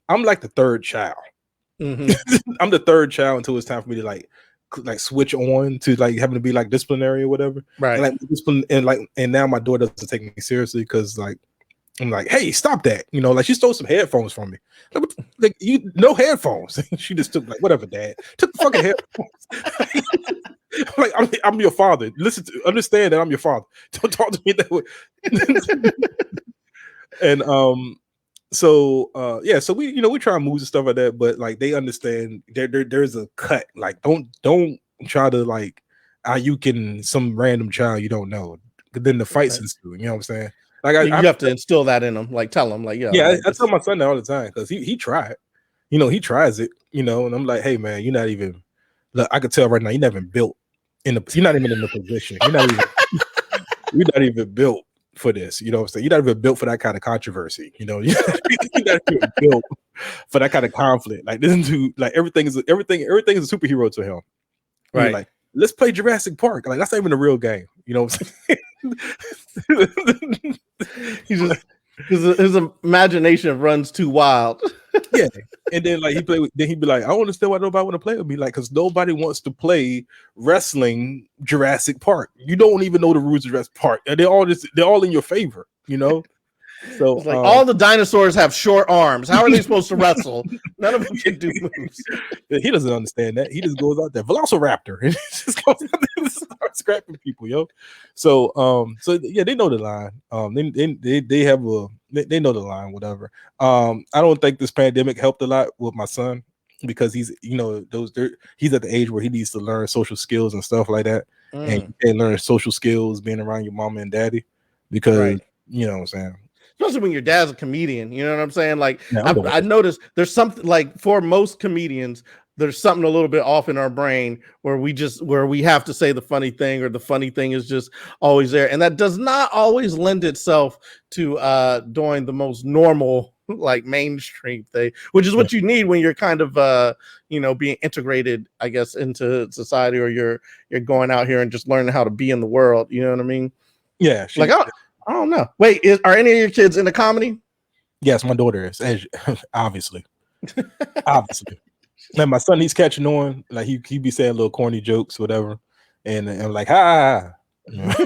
Speaker 2: I'm like the third child. Mm-hmm. I'm the third child until it's time for me to like switch on to like having to be like disciplinary or whatever.
Speaker 1: Right.
Speaker 2: And now my daughter doesn't take me seriously because like I'm like, hey, stop that. You know, like she stole some headphones from me. Like you no headphones. She just took like whatever, Dad. Took the fucking headphones. Like I'm your father. Understand that I'm your father. Don't talk to me that way. And so we try moves and stuff like that, but like they understand there's a cut. Like don't try to like you can some random child you don't know. Then the fights ensue. You know what I'm saying? Like
Speaker 1: you have to instill that in them. Like tell them, like
Speaker 2: I tell my son that all the time because he tried. You know, he tries it. You know, and I'm like, hey man, you're not even. Look, I could tell right now you're not even built you're not even in the position. You're not even built for this. You know what I'm saying? You're not even built for that kind of controversy. You know, you're not even built for that kind of conflict. Like this dude, like everything is a superhero to him. Right? You're like, let's play Jurassic Park. Like that's not even a real game. You know what I'm saying?
Speaker 1: His imagination runs too wild.
Speaker 2: Yeah, and then like he'd be like, I don't understand why nobody want to play with me. Like, because nobody wants to play wrestling Jurassic Park. You don't even know the rules of Jurassic Park, and they're all in your favor. You know. So
Speaker 1: it's like all the dinosaurs have short arms. How are they supposed to wrestle? None of them can do moves.
Speaker 2: He doesn't understand that. He just goes out there, Velociraptor, and just goes out there and starts scrapping people, yo. So yeah, they know the line. They know the line, whatever. I don't think this pandemic helped a lot with my son because he's he's at the age where he needs to learn social skills and stuff like that. And you can't learn social skills being around your mama and daddy because you know what I'm saying.
Speaker 1: Especially when your dad's a comedian, you know what I'm saying? Like I noticed there's something like for most comedians, there's something a little bit off in our brain where we have to say the funny thing or the funny thing is just always there. And that does not always lend itself to doing the most normal like mainstream thing, which is what you need when you're kind of being integrated, I guess, into society or you're going out here and just learning how to be in the world. You know what I mean?
Speaker 2: Yeah.
Speaker 1: I don't know. Wait, are any of your kids into comedy?
Speaker 2: Yes, my daughter is, obviously. Obviously. Like my son, he's catching on. Like he be saying little corny jokes, whatever. And I'm like, ha.
Speaker 1: I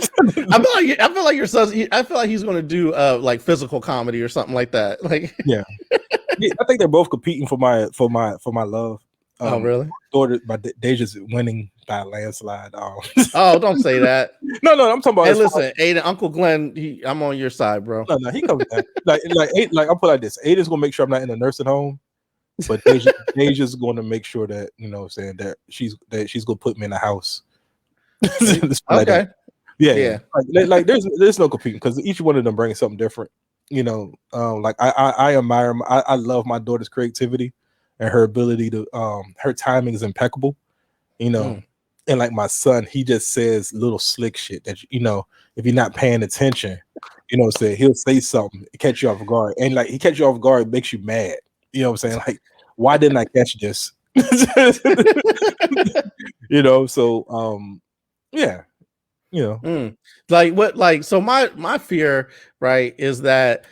Speaker 1: feel like your son. I feel like he's going to do like physical comedy or something like that. Like,
Speaker 2: yeah, I think they're both competing for my love.
Speaker 1: Oh, really?
Speaker 2: My Deja's winning by a landslide.
Speaker 1: Oh, don't say that.
Speaker 2: No, I'm talking about.
Speaker 1: Hey, listen, Aiden, Uncle Glenn, I'm on your side, bro.
Speaker 2: No, he comes back. like I'll put it like this: Aiden's gonna make sure I'm not in a nursing home, but Deja's going to make sure that saying that she's gonna put me in a house.
Speaker 1: Okay.
Speaker 2: Yeah. Like there's no competing because each one of them brings something different. You know, like I admire, I love my daughter's creativity and her ability to her timing is impeccable. You know, and like my son, he just says little slick shit that if you're not paying attention, he'll say something, catch you off guard, and like he catch you off guard, makes you mad. You know what I'm saying? Like, why didn't I catch this? So yeah.
Speaker 1: Like what, like, so my fear, right, is that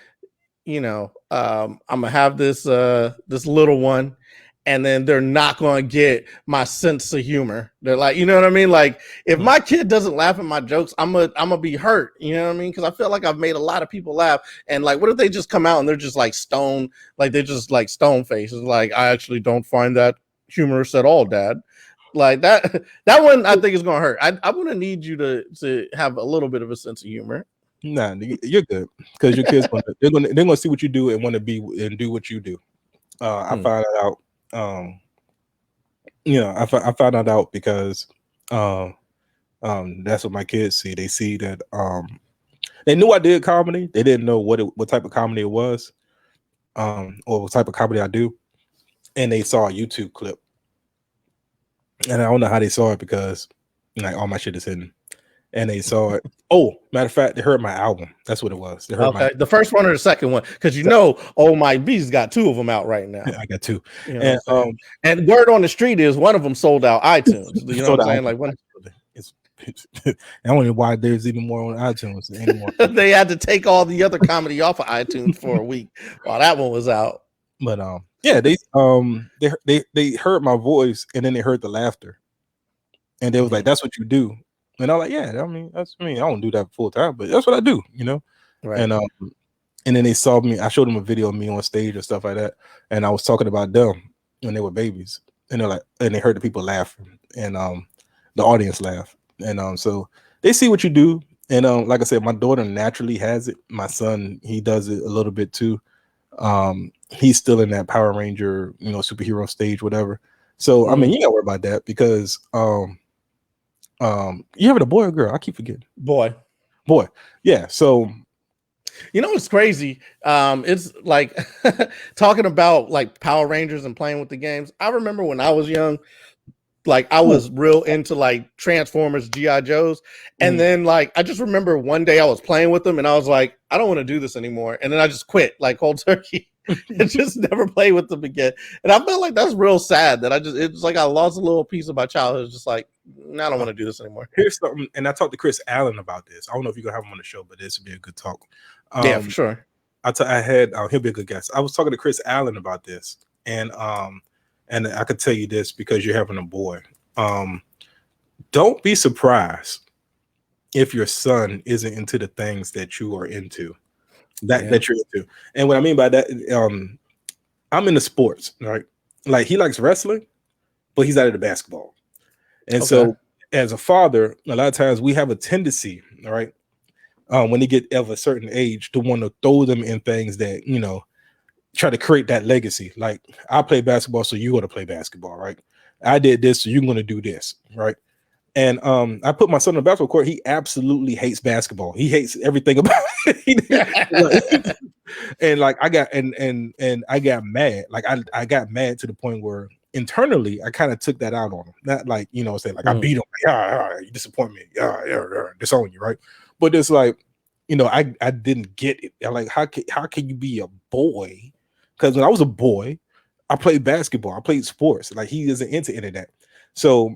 Speaker 1: I'm gonna have this little one and then they're not gonna get my sense of humor. They're like, you know what I mean? Like if my kid doesn't laugh at my jokes, I'm gonna be hurt, you know what I mean? Because I feel like I've made a lot of people laugh, and like what if they just come out and they're just like stone, like they're just like stone faces, like I actually don't find that humorous at all, Dad. Like that one I think is gonna hurt. I'm gonna need you to have a little bit of a sense of humor.
Speaker 2: Nah, you're good because your kids they're gonna see what you do and want to be and do what you do. I found it out. I found that out because that's what my kids see. They see that they knew I did comedy. They didn't know what type of comedy it was, or what type of comedy I do. And they saw a YouTube clip, and I don't know how they saw it because like all my shit is hidden. And they saw it. Oh, matter of fact, they heard my album. That's what it was. They heard
Speaker 1: the first one or the second one, because Oh My B's got 2 of them out right now.
Speaker 2: I got 2.
Speaker 1: And word on the street is one of them sold out iTunes. You know what I'm saying? Like when
Speaker 2: I don't know why there's even more on iTunes anymore.
Speaker 1: They had to take all the other comedy off of iTunes for a week while that one was out.
Speaker 2: But they heard my voice and then they heard the laughter, and they was like, "That's what you do." And I'm like, "Yeah, I mean, I don't do that full time, but that's what I do, you know."
Speaker 1: Right.
Speaker 2: And then they saw me. I showed them a video of me on stage and stuff like that, and I was talking about them when they were babies, and they're like, and they heard the people laughing, and the audience laugh. And so they see what you do. And like I said, my daughter naturally has it. My son, he does it a little bit too. He's still in that Power Ranger, superhero stage, whatever. So I mean, you gotta worry about that because you having a boy or girl? I keep forgetting.
Speaker 1: Boy.
Speaker 2: Yeah. So
Speaker 1: it's crazy. It's like talking about like Power Rangers and playing with the games. I remember when I was young, like I was real into like Transformers, G.I. Joes. And then like I just remember one day I was playing with them and I was like, I don't want to do this anymore. And then I just quit like cold turkey and just never play with them again. And I felt like that's real sad that it's like I lost a little piece of my childhood. It's just like, I don't want to do this anymore.
Speaker 2: Here's something, and I talked to Chris Allen about this. I don't know if you're gonna have him on the show, but this would be a good talk.
Speaker 1: Yeah, for sure.
Speaker 2: He'll be a good guest. I was talking to Chris Allen about this, and I could tell you this because you're having a boy. Don't be surprised if your son isn't into the things that you are into, that you're into. And what I mean by that, I'm into sports, right? Like he likes wrestling, but he's out of the basketball. And so as a father, a lot of times we have a tendency, all right, when they get of a certain age to want to throw them in things that, try to create that legacy. Like I play basketball, so you're going to play basketball, right? I did this, so you're going to do this, right? And I put my son on the basketball court. He absolutely hates basketball. He hates everything about it. And like I got I got mad. Like I got mad to the point where internally I kind of took that out on him. Not like, saying like I beat him, like, you disappoint me, disown you, right? But it's like, I didn't get it. I'm like, how can you be a boy? Because when I was a boy, I played basketball, I played sports. Like he isn't into any of that. So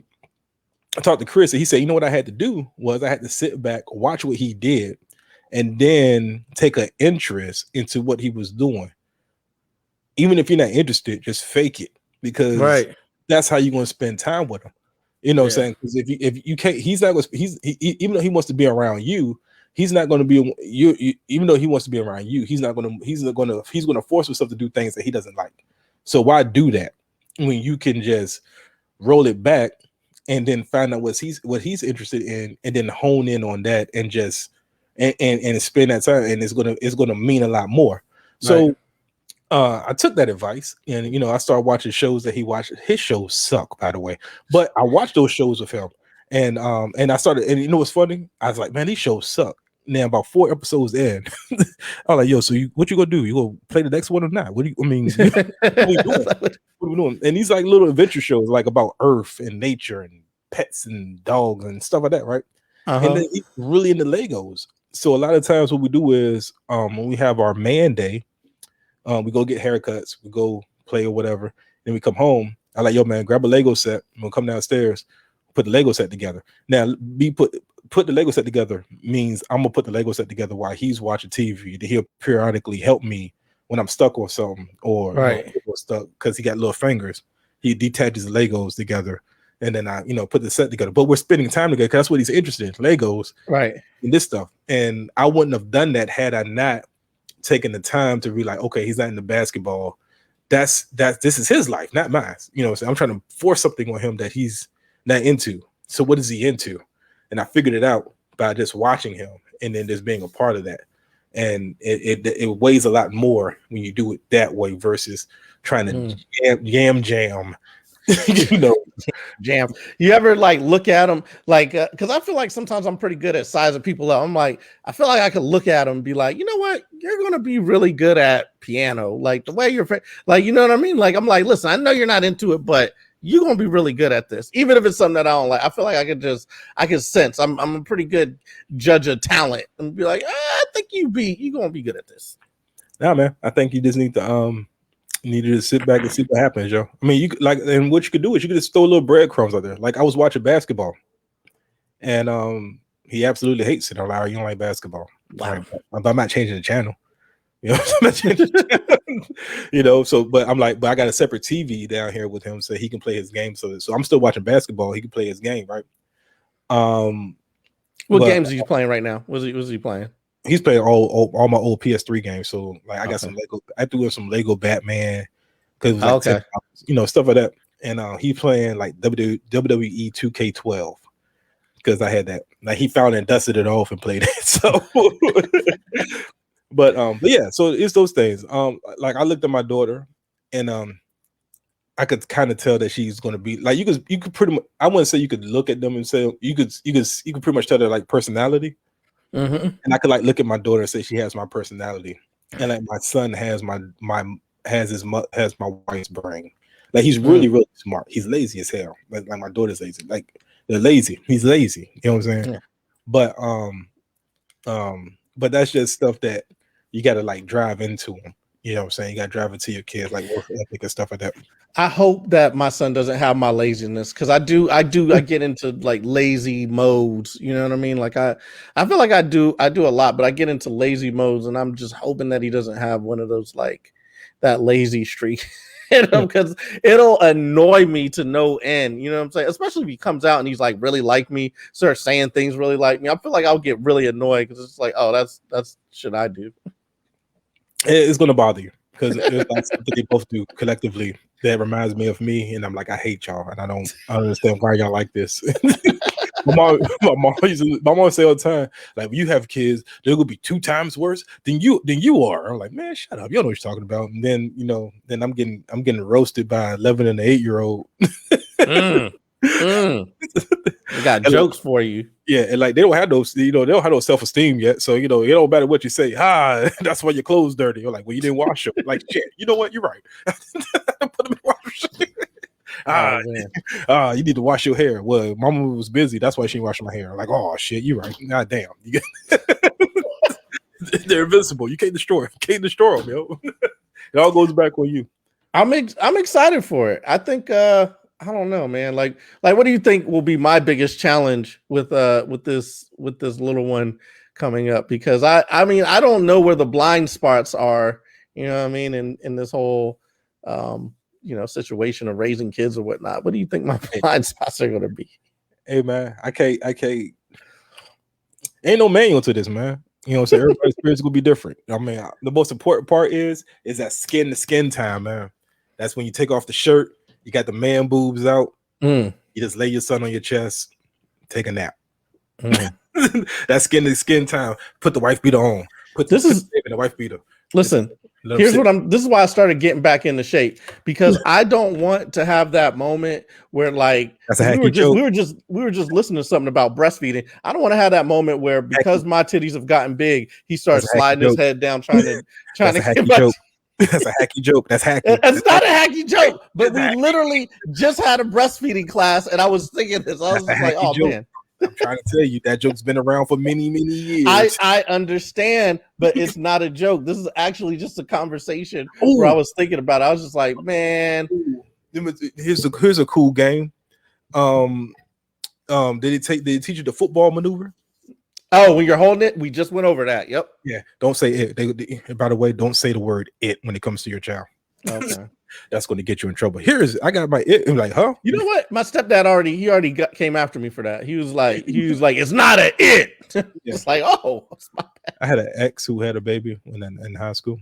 Speaker 2: I talked to Chris and he said, you know what I had to do was I had to sit back, watch what he did, and then take an interest into what he was doing. Even if you're not interested, just fake it, because that's how you're going to spend time with him. You know what I'm saying? Because if you can't, he's not going to, even though he wants to be around you, he's not going to be you. Even though he wants to be around you, he's going to force himself to do things that he doesn't like. So why do that when you can just roll it back and then find out what he's interested in, and then hone in on that and just and spend that time, and it's gonna mean a lot more. So I took that advice, and I started watching shows that he watched. His shows suck, by the way, but I watched those shows with him, and I started, and what's funny? I was like, man, these shows suck. Now about 4 episodes in, I'm like, yo, so what you gonna do? You gonna play the next one or not? What are you doing? And these like little adventure shows, like about Earth and nature and pets and dogs and stuff like that, right? And then he's really into Legos. So a lot of times what we do is when we have our man day, we go get haircuts, we go play or whatever, then we come home. I like, yo, man, grab a Lego set. We'll come downstairs, put the Lego set together. Now, put the Lego set together means I'm gonna put the Lego set together while he's watching TV. He'll periodically help me when I'm stuck on something or stuck, because he got little fingers. He detaches the Legos together, and then I, put the set together. But we're spending time together because that's what he's interested in, Legos, and this stuff. And I wouldn't have done that had I not taken the time to be like, okay, he's not into basketball. This is his life, not mine. So I'm trying to force something on him that he's not into. So what is he into? And I figured it out by just watching him and then just being a part of that. and it weighs a lot more when you do it that way versus trying to jam. You know,
Speaker 1: jam. You ever like look at them like because I feel like sometimes I'm pretty good at sizing people up. I'm like, I feel like I could look at them and be like, you know what, you're gonna be really good at piano, like the way you're like, you know what I mean? Like I'm like, listen, I know you're not into it, but you're gonna be really good at this, even if it's something that I don't like. I feel like I can sense I'm a pretty good judge of talent and be like, I think you're gonna be good at this.
Speaker 2: Nah, man, I think you just need to needed to sit back and see what happens, yo. I mean, you could, like, and what you could do is you could just throw little breadcrumbs out there. Like I was watching basketball, and he absolutely hates it. I'm like, you don't like basketball.
Speaker 1: Wow.
Speaker 2: Like, I'm not changing the channel. You know, I'm not changing the channel. You know, so but I'm like, but I got a separate TV down here with him so he can play his game. So I'm still watching basketball. He can play his game, right?
Speaker 1: What games are you playing right now? Was he playing?
Speaker 2: He's playing all my old PS3 games. So like I got some Lego. I threw in some Lego Batman because it was like $10, you know, stuff like that. And he playing like WWE 2K12 because I had that. Like he found and dusted it off and played it. So, but yeah. So it's those things. Like I looked at my daughter, and I could kind of tell that she's going to be like you could pretty much. I wouldn't say you could look at them and say you could pretty much tell their like personality.
Speaker 1: Mm-hmm.
Speaker 2: And I could like look at my daughter and say she has my personality, and like my son has my wife's brain. Like he's really smart. He's lazy as hell. Like my daughter's lazy. Like they're lazy. He's lazy. You know what I'm saying? Yeah. But that's just stuff that you got to like drive into them. You know what I'm saying? You got to drive into your kids, like work ethic and stuff like that.
Speaker 1: I hope that my son doesn't have my laziness because I get into like lazy modes. You know what I mean? Like I feel like I do a lot, but I get into lazy modes, and I'm just hoping that he doesn't have one of those like that lazy streak. You know, because it'll annoy me to no end. You know what I'm saying? Especially if he comes out and he's like really like me, starts saying things really like me. I feel like I'll get really annoyed because it's like, oh, that's shit I do.
Speaker 2: It's gonna bother you because that's something they both do collectively. That reminds me of me, and I'm like, I hate y'all, and I don't understand why y'all like this. my mom say all the time, like, when you have kids, they're gonna be 2 times worse than you are. I'm like, man, shut up, you don't know what you're talking about. And then then I'm getting roasted by 11 and 8-year-old.
Speaker 1: We got jokes for you.
Speaker 2: Yeah, and like they don't have those, they don't have no self-esteem yet. So it don't matter what you say. That's why your clothes dirty. You're like, well, you didn't wash them. Like, shit, you know what? You're right. Put them in wash. You need to wash your hair. Well, mama was busy. That's why she ain't washing my hair. Like, oh shit, you're right. God damn. They're invincible. You can't destroy them, yo. It all goes back on you.
Speaker 1: I'm excited for it. I think I don't know, man. Like what do you think will be my biggest challenge with this little one coming up? Because I mean, I don't know where the blind spots are, you know what I mean, in this whole situation of raising kids or whatnot. What do you think my blind spots are gonna be?
Speaker 2: Hey man, I can't ain't no manual to this, man. You know what I'm saying? Everybody's experience is gonna be different. I mean, the most important part is that skin to skin time, man. That's when you take off the shirt. You got the man boobs out. You just lay your son on your chest, take a nap. That's skin to skin time. Put the wife beater on. This is the wife beater.
Speaker 1: Listen, this is why I started getting back into shape, because I don't want to have that moment where like we were just listening to something about breastfeeding. I don't want to have that moment where because my titties have gotten big, he starts sliding his head down trying to get my
Speaker 2: That's a hacky joke. That's hacky.
Speaker 1: It's not a hacky joke, but we literally just had a breastfeeding class, and I was thinking this. I was just like, "Oh man!"
Speaker 2: I'm trying to tell you that joke's been around for many years.
Speaker 1: I understand, but it's not a joke. This is actually just a conversation where I was thinking about it. I was just like, "Man,
Speaker 2: here's a cool game." Did it teach you the football maneuver?
Speaker 1: Oh, when you're holding it, we just went over that. Yep.
Speaker 2: Yeah. Don't say it. By the way, don't say the word "it" when it comes to your child. Okay. That's going to get you in trouble. I got my it. I'm like, huh?
Speaker 1: You know what? My stepdad already came after me for that. He was like, it's not a it. It's like, oh, it's my bad.
Speaker 2: I had an ex who had a baby in high school,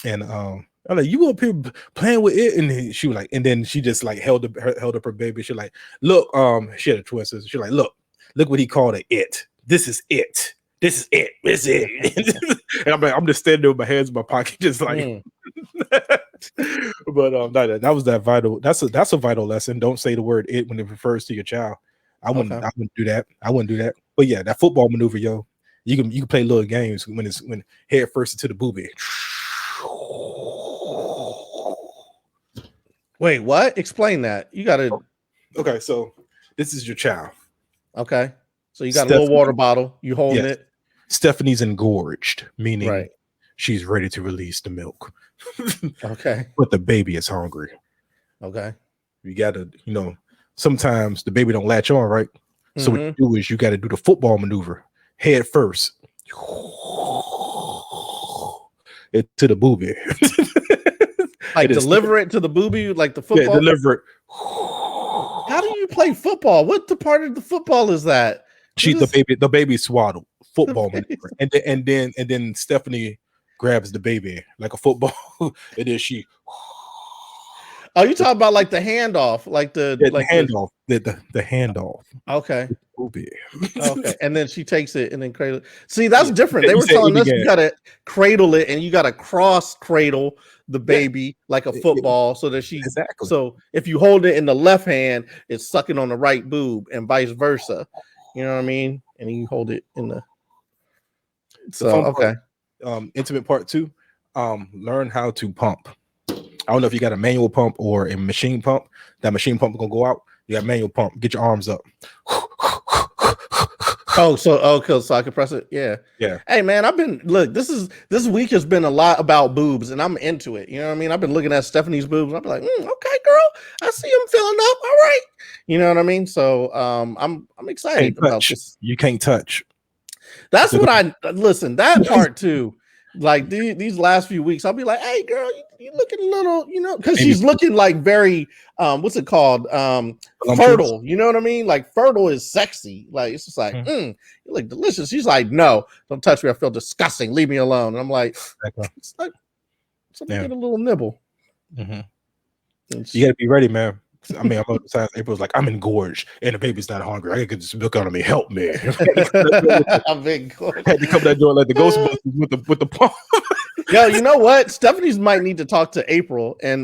Speaker 2: and I'm like, you up here playing with it? And she was like, and then she just like held up her baby. She like, look, she had a twin sister. She like, look what he called it. This is it. this is it. This is it. And I'm like, I'm just standing there with my hands in my pocket, just like. But that was that vital. That's a vital lesson. Don't say the word "it" when it refers to your child. I wouldn't do that. I wouldn't do that. But yeah, that football maneuver, yo, you can play little games when head first into the boobie.
Speaker 1: Wait, what? Explain that. You gotta.
Speaker 2: Okay, so this is your child.
Speaker 1: Okay, so you got a little water bottle. You holding it.
Speaker 2: Stephanie's engorged, meaning
Speaker 1: right.
Speaker 2: She's ready to release the milk.
Speaker 1: Okay.
Speaker 2: But the baby is hungry.
Speaker 1: Okay.
Speaker 2: You gotta, sometimes the baby don't latch on, right? So what you do is you gotta do the football maneuver, head first. It to the boobie.
Speaker 1: Like deliver it to the boobie, like the football.
Speaker 2: Yeah, deliver it.
Speaker 1: How do you play football? What the part of the football is that?
Speaker 2: The baby swaddled football maneuver. And then Stephanie grabs the baby like a football, and then she.
Speaker 1: Oh, you talking about like the handoff, like the
Speaker 2: handoff, the handoff.
Speaker 1: Okay.
Speaker 2: Okay,
Speaker 1: and then she takes it and then cradle. See, that's different. They were telling us you gotta cradle it and you gotta cross cradle the baby like a football, so that she.
Speaker 2: Exactly.
Speaker 1: So if you hold it in the left hand, it's sucking on the right boob, and vice versa. You know what I mean? And you hold it in the. So okay.
Speaker 2: Intimate part 2. Learn how to pump. I don't know if you got a manual pump or a machine pump. That machine pump is gonna go out. You got manual pump. Get your arms up.
Speaker 1: So I can press it. Yeah. Hey man, this week has been a lot about boobs, and I'm into it. You know what I mean? I've been looking at Stephanie's boobs, and I'm like, okay, girl, I see them filling up. All right. You know what I mean? So I'm excited about this.
Speaker 2: You can't touch.
Speaker 1: That's what listen. That part too. Like these last few weeks, I'll be like, "Hey, girl, you looking a little, because she's looking like very, what's it called, fertile. You know what I mean? Like fertile is sexy. Like it's just like, you look delicious. She's like, no, don't touch me. I feel disgusting. Leave me alone. And I'm like, it's like, get a little nibble.
Speaker 2: You got to be ready, man. I mean, April's like, I'm engorged and the baby's not hungry. I gotta get this milk out of me. Help me.
Speaker 1: I'm engorged.
Speaker 2: Had to come that door like the Ghostbusters with the pump.
Speaker 1: Yo, you know what? Stephanie's might need to talk to April and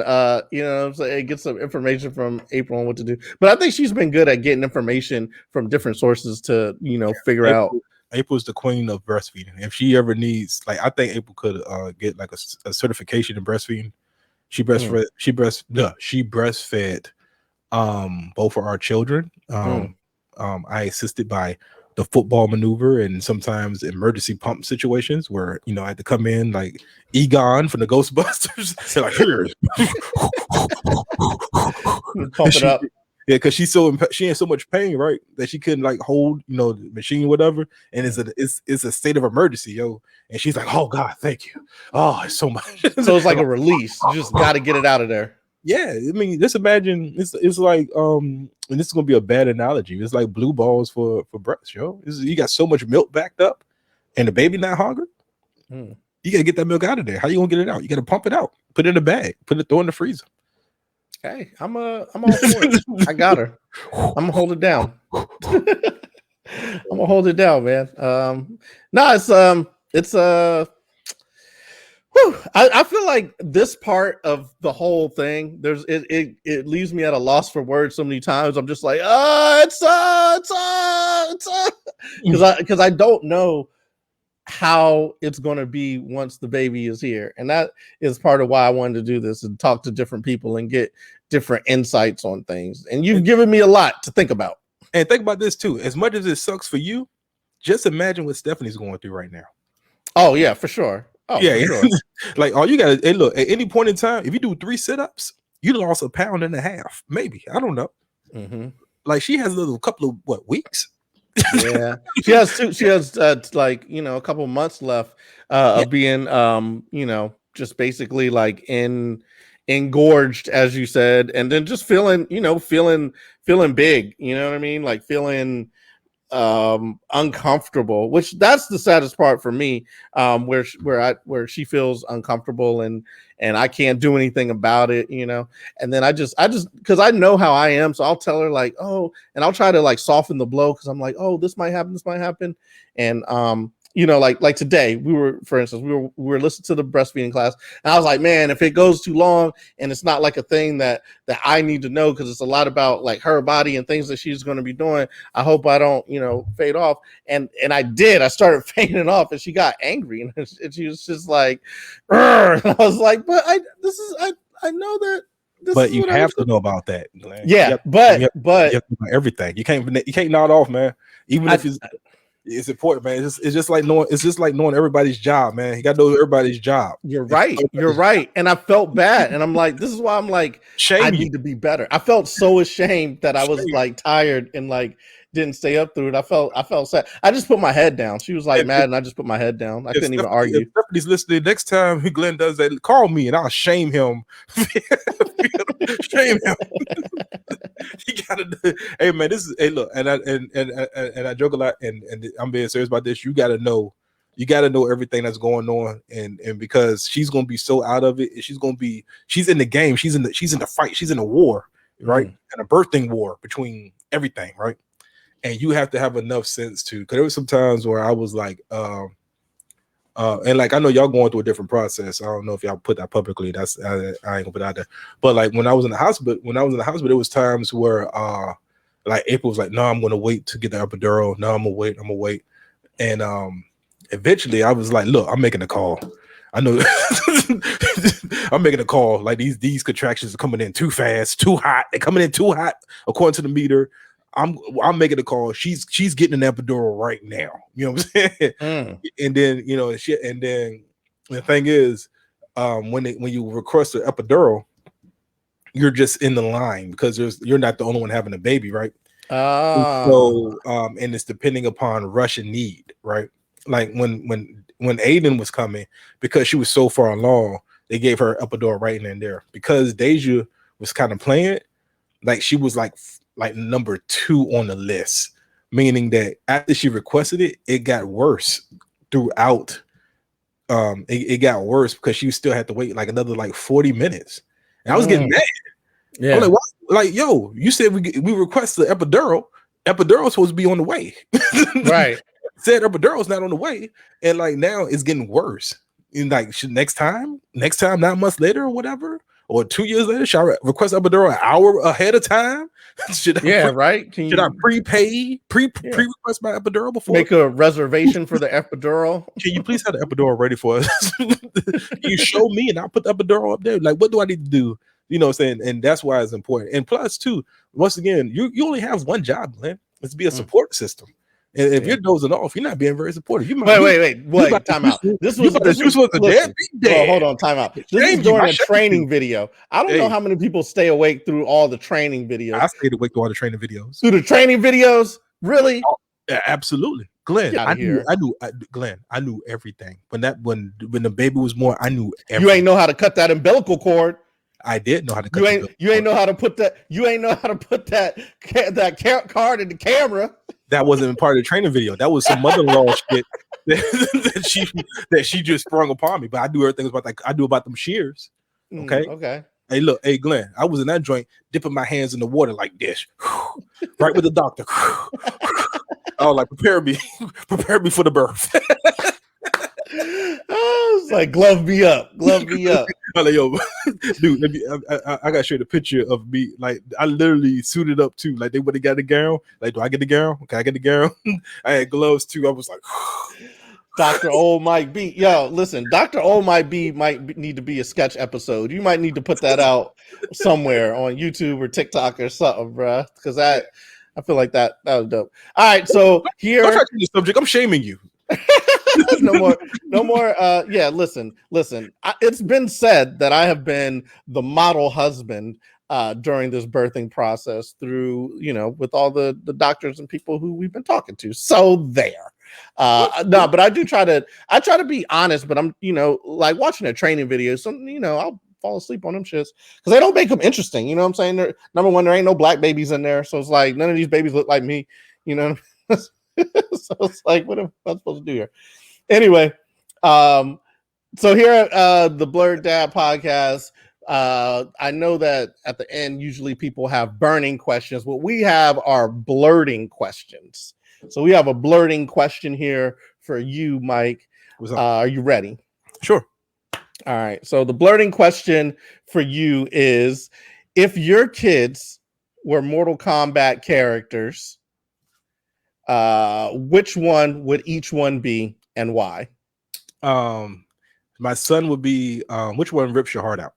Speaker 1: get some information from April on what to do. But I think she's been good at getting information from different sources to figure out.
Speaker 2: April's the queen of breastfeeding. If she ever needs, I think April could get like a certification in breastfeeding. She breastfed. She breastfed both of our children. I assisted by the football maneuver and sometimes emergency pump situations where I had to come in like Egon from the Ghostbusters. So like, here,
Speaker 1: pump it up.
Speaker 2: Yeah, because she in so much pain, right, that she couldn't like hold the machine, whatever, and it's a state of emergency, yo. And she's like, "Oh God, thank you. Oh, it's so much."
Speaker 1: So it's like a release. You just got to get it out of there.
Speaker 2: Yeah, I mean, just imagine it's like and this is gonna be a bad analogy. It's like blue balls for breasts, yo. You got so much milk backed up, and the baby not hungry. You gotta get that milk out of there. How you gonna get it out? You gotta pump it out, put it in a bag, throw it in the freezer.
Speaker 1: Hey, I'm all for it. I got her. I'm gonna hold it down. I'm gonna hold it down, man. It's I feel like this part of the whole thing, it leaves me at a loss for words so many times. I'm just like, because I don't know how it's going to be once the baby is here, and that is part of why I wanted to do this and talk to different people and get different insights on things. And you've given me a lot to think about.
Speaker 2: And think about this too. As much as it sucks for you, just imagine what Stephanie's going through right now.
Speaker 1: Oh yeah, for sure. Oh yeah,
Speaker 2: for sure. Like all you got to look at any point in time. If you do 3 sit-ups, you lost 1.5 pounds, maybe. I don't know. Like she has a couple of weeks.
Speaker 1: Yeah, she has a couple months left of being just basically like engorged, as you said, and then just feeling big, you know what I mean, like feeling uncomfortable, which that's the saddest part for me, where she feels uncomfortable and I can't do anything about it, and then I just because I know how I am, so I'll tell her like, oh, and I'll try to like soften the blow because I'm like, oh, this might happen, and you know, like today for instance, we were listening to the breastfeeding class, and I was like, man, if it goes too long and it's not like a thing that I need to know, because it's a lot about like her body and things that she's going to be doing, I hope I don't, you know, fade off. And I did. I started fading off, and she got angry, and she was just like, and I was like, but I know that.
Speaker 2: But you have to know about that, Glenn.
Speaker 1: Yeah,
Speaker 2: you have to know everything. You can't nod off, man. Even if it's important, man. It's just like knowing everybody's job, man. You got to know everybody's job.
Speaker 1: You're right. And I felt bad, and I'm like, this is why I'm like, I need to be better. I felt so ashamed that I was like tired and like didn't stay up through it. I felt sad. I just put my head down. She was like mad, and I just put my head down. I couldn't even argue.
Speaker 2: If Stephanie's listening, next time Glenn does that, call me and I'll shame him. Shame him. He gotta. Hey man, this is. Hey look, and I joke a lot, and I'm being serious about this. You gotta know everything that's going on, and because she's gonna be so out of it, she's in the game, she's in the fight, she's in a war, right? And a birthing war between everything, right? And you have to have enough sense to, because there was some times where I was like, and like I know y'all going through a different process. I don't know if y'all put that publicly. I ain't gonna put it out there. But like when I was in the hospital, there was times where like April was like, no, I'm gonna wait to get the epidural. No, I'm gonna wait. And eventually I was like, look, I'm making a call. I know I'm making a call. Like these contractions are coming in too fast, too hot. They're coming in too hot according to the meter. I'm making a call. She's getting an epidural right now. You know what I'm saying? And then and then the thing is, when you request an epidural, you're just in the line because you're not the only one having a baby, right? So and it's depending upon rush and need, right? Like when Aiden was coming, because she was so far along, they gave her epidural right in there. Because Deja was kind of playing, like she was like number 2 on the list, meaning that after she requested it, it got worse throughout. It got worse because she still had to wait like another like 40 minutes, and I was getting mad. Yeah, I'm like, what? Like, yo, you said we requested the epidural. Epidural is supposed to be on the way,
Speaker 1: right?
Speaker 2: Said epidural's not on the way, and like now it's getting worse. And like next time, 9 months later or whatever, or 2 years later, should I request epidural an hour ahead of time? Should I pre-request my epidural before?
Speaker 1: Make a reservation for the epidural?
Speaker 2: Can you please have the epidural ready for us? You show me and I'll put the epidural up there. Like, what do I need to do? You know what I'm saying? And that's why it's important. And plus, too, once again, you only have one job, Glenn. It's to be a support system. And if you're dozing off, you're not being very supportive. You might
Speaker 1: wait, time out. This was a deadbeat dad. Hold on, time out. This is during a training video. I don't know how many people stay awake through all the training videos.
Speaker 2: I stayed awake through all the training videos.
Speaker 1: Through the training videos? Really?
Speaker 2: Oh, yeah, absolutely. Glenn, I knew everything. When the baby was born, I knew everything.
Speaker 1: You ain't know how to cut that umbilical cord.
Speaker 2: I did know how to cut
Speaker 1: you ain't know how to put that. You ain't know how to put that card in the camera.
Speaker 2: That wasn't part of the training video. That was some mother-in-law shit that she just sprung upon me. But I do everything about like I do about them shears. Okay.
Speaker 1: Okay.
Speaker 2: Hey, look, hey Glenn, I was in that joint dipping my hands in the water like this, right with the doctor. I was like, prepare me for the birth.
Speaker 1: Oh, it's like glove me up.
Speaker 2: I'm like, yo, dude, I gotta show you the picture of me. Like, I literally suited up too. Like, they would have got the gown. Like, do I get the gown? Can I get the gown? I had gloves too. I was like,
Speaker 1: Dr. O might be. Yo, listen, Dr. O might need to be a sketch episode. You might need to put that out somewhere on YouTube or TikTok or something, bro. Because I feel like that was dope. All right, so here.
Speaker 2: Don't try to change the subject. I'm shaming you.
Speaker 1: no more. Yeah, listen. It's been said that I have been the model husband during this birthing process through, with all the doctors and people who we've been talking to. So there. No, but I try to be honest, but I'm, like watching a training video. So, I'll fall asleep on them shits because they don't make them interesting. You know what I'm saying? Number one, there ain't no black babies in there. So it's like, none of these babies look like me, So it's like, what am I supposed to do here? Anyway, so here at the Blerd Dad podcast, I know that at the end, usually people have burning questions. What we have are blurting questions. So we have a blurting question here for you, Mike.
Speaker 2: What's up?
Speaker 1: Are you ready?
Speaker 2: Sure.
Speaker 1: All right. So the blurting question for you is, if your kids were Mortal Kombat characters, which one would each one be and why?
Speaker 2: My son would be which one rips your heart out?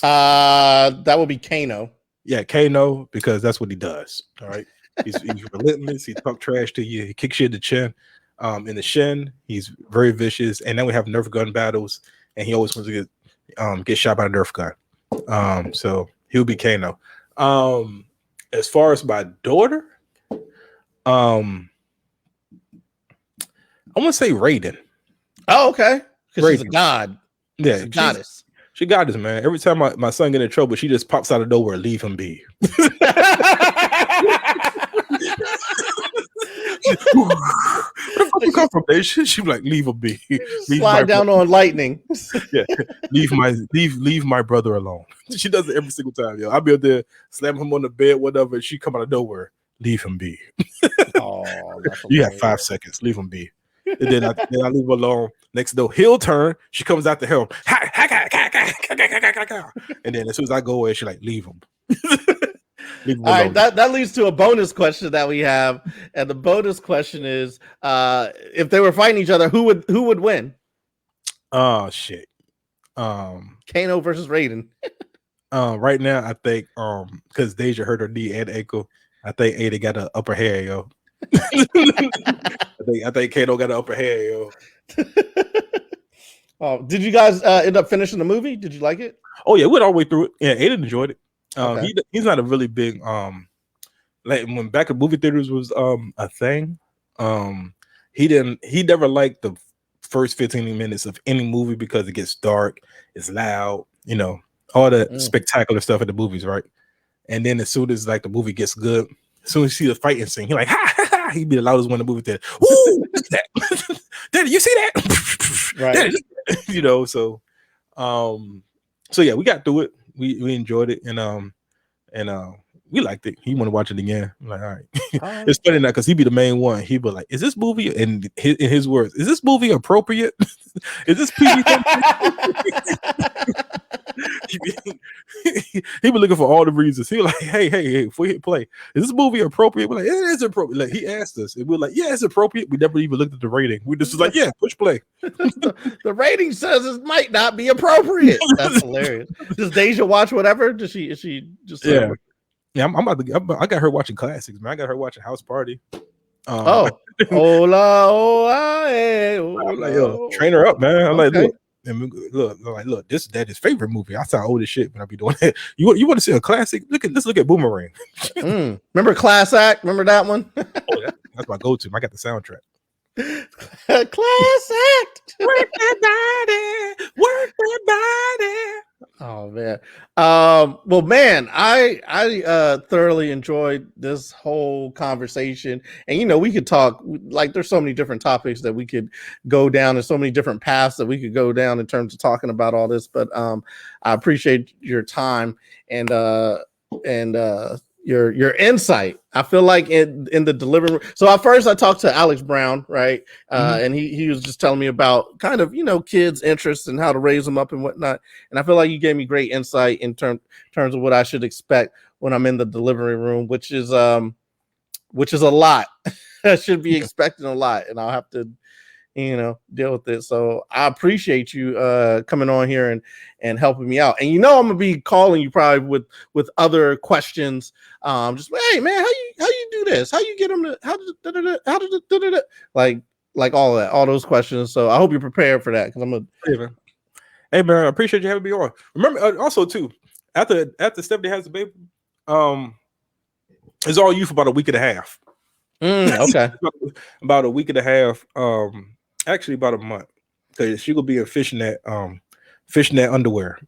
Speaker 1: That would be Kano.
Speaker 2: Yeah, Kano, because that's what he does. All right. He's relentless. He talk trash to you. He kicks you in the chin. In the shin, he's very vicious. And then we have Nerf gun battles, and he always wants to get shot by a Nerf gun. So he'll be Kano. As far as my daughter, I want to say Raiden.
Speaker 1: Oh, okay. Because she's a god.
Speaker 2: Yeah,
Speaker 1: she's a goddess.
Speaker 2: She got this, man. Every time my son get in trouble, she just pops out of nowhere. Leave him be. Come from there. She like, leave him be.
Speaker 1: Slide down on lightning.
Speaker 2: Yeah, leave my brother alone. She does it every single time. Yo, I'll be up there, slam him on the bed, whatever. And she come out of nowhere. Leave him be.
Speaker 1: Oh,
Speaker 2: you have 5 seconds. Leave him be. And then I leave him alone. Next door, he'll turn. She comes out the helm. And then as soon as I go away, she like, leave him. Leave him. All
Speaker 1: right, that leads to a bonus question that we have. And the bonus question is, if they were fighting each other, who would win?
Speaker 2: Oh shit.
Speaker 1: Kano versus Raiden.
Speaker 2: Right now, I think because Deja hurt her knee and ankle, I think Ada got an upper hand, yo. I think Kano got an upper hand, yo.
Speaker 1: Oh, did you guys end up finishing the movie? Did you like it?
Speaker 2: Oh yeah, we went all the way through it. Yeah, Ada enjoyed it.
Speaker 1: Okay.
Speaker 2: He's not a really big like when back in movie theaters was a thing. He never liked the first 15 minutes of any movie because it gets dark, it's loud, you know, all the spectacular stuff in the movies, right? And then as soon as like the movie gets good, as soon as you see the fighting scene, he like, ha ha ha, he'd be the loudest one in the movie theater. Woo! Look at that. Daddy, you see that?
Speaker 1: Right.
Speaker 2: Daddy, you know, so yeah, we got through it. We enjoyed it, and we liked it. He want to watch it again. I'm like, all right. It's funny now because he'd be the main one. He'd be like, "Is this movie?" In his words, "Is this movie appropriate? Is this PG?" He be looking for all the reasons. He was like, "Hey, if we hit play, is this movie appropriate?" We're like, "It is appropriate." Like he asked us, and we're like, "Yeah, it's appropriate." We never even looked at the rating. We just was like, "Yeah, push play."
Speaker 1: The rating says it might not be appropriate. That's hilarious. Does Deja watch whatever? Is she just
Speaker 2: Yeah, I'm about to. I got her watching classics, man. I got her watching House Party.
Speaker 1: Hola,
Speaker 2: like, yo, train her up, man. I'm like, look, this is Daddy's favorite movie. I sound old as shit when I be doing that. You want to see a classic? Let's look at Boomerang.
Speaker 1: Remember Class Act? Remember that one?
Speaker 2: That's my go-to. I got the soundtrack.
Speaker 1: Class Act.
Speaker 2: Work that body.
Speaker 1: Oh man. Well, man, I thoroughly enjoyed this whole conversation, and we could talk like there's so many different topics that we could go down, and so many different paths that we could go down in terms of talking about all this. But I appreciate your time and your insight. I feel like in the delivery room. So at first I talked to Alex Brown, right? And he was just telling me about kind of, kids' interests and how to raise them up and whatnot. And I feel like you gave me great insight in terms of what I should expect when I'm in the delivery room, which is a lot. I should be expecting a lot, and I'll have to deal with it. So I appreciate you coming on here and helping me out. And I'm gonna be calling you probably with other questions. Just hey man, how you do this? How you get them to like all of that, all those questions. So I hope you're prepared for that because I'm gonna.
Speaker 2: Hey man, I appreciate you having me on. Remember also too, after Stephanie has the baby, it's all you for about a week and a half.
Speaker 1: Okay.
Speaker 2: About a week and a half. Actually about a month, because she will be in fishnet underwear.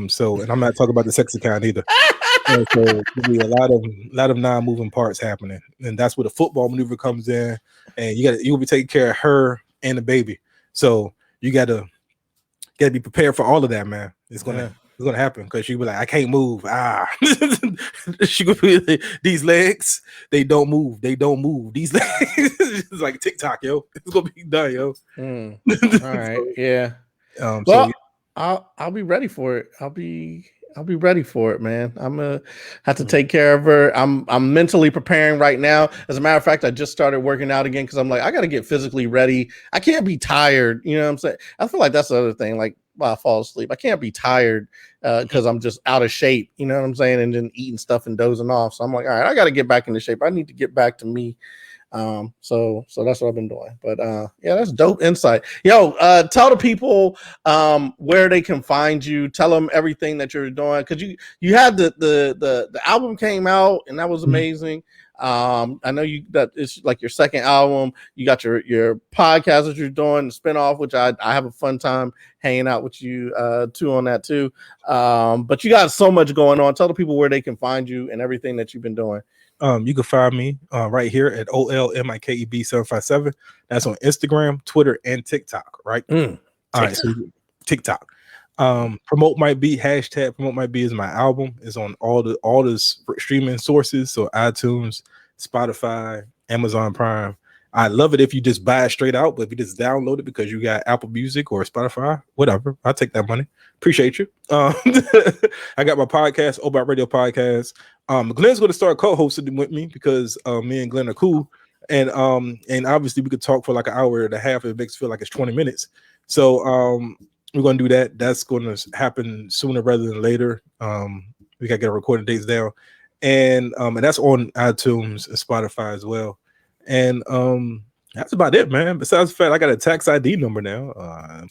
Speaker 2: So, and I'm not talking about the sexy kind either. So there'll be a lot of non-moving parts happening, and that's where the football maneuver comes in. And you'll be taking care of her and the baby. So you gotta be prepared for all of that, man. It's gonna It's gonna happen because she'll be like, I can't move. She could be like, these legs, they don't move. They don't move. These legs, it's like TikTok, yo. It's gonna be done, yo.
Speaker 1: All right, yeah. Well,
Speaker 2: So
Speaker 1: I'll be ready for it. I'll be ready for it, man. I'm gonna have to take care of her. I'm mentally preparing right now. As a matter of fact, I just started working out again because I'm like, I got to get physically ready. I can't be tired. You know what I'm saying? I feel like that's the other thing. Like, while I fall asleep, I can't be tired because I'm just out of shape. You know what I'm saying? And then eating stuff and dozing off. So I'm like, all right, I got to get back into shape. I need to get back to me. So that's what I've been doing. But yeah, that's dope insight. Yo, tell the people where they can find you. Tell them everything that you're doing, because you had the album came out and that was amazing. I know that it's like your second album. You got your podcast that you're doing, the spinoff, which I have a fun time hanging out with you too on that too. But you got so much going on. Tell the people where they can find you and everything that you've been doing.
Speaker 2: You can find me right here at OLMIKEB 757. That's on Instagram, Twitter, and TikTok. Right. All right. So TikTok. Promote Might Be, hashtag Promote Might Be is my album. It's on all the streaming sources. So iTunes, Spotify, Amazon Prime. I love it if you just buy it straight out, but if you just download it because you got Apple Music or Spotify, whatever, I'll take that money. Appreciate you. I got my podcast, About Radio Podcast. Glenn's going to start co-hosting with me because me and Glenn are cool, and obviously we could talk for like an hour and a half. It makes it feel like it's 20 minutes. So we're going to do that. That's going to happen sooner rather than later. We got to get our recording dates down, and that's on iTunes and Spotify as well. And that's about it, man. Besides the fact I got a tax ID number now.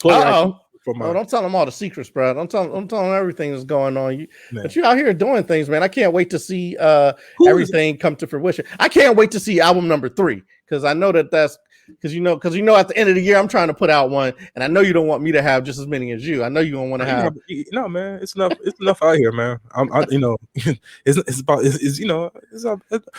Speaker 1: Don't tell them all the secrets, bro. Don't tell them everything that's going on. But you're out here doing things, man. I can't wait to see everything come to fruition. I can't wait to see album number 3 because I know that's because you know at the end of the year I'm trying to put out one, and I know you don't want me to have just as many as you. I know you don't want to have.
Speaker 2: No, man, it's enough. It's enough out here, man. It's about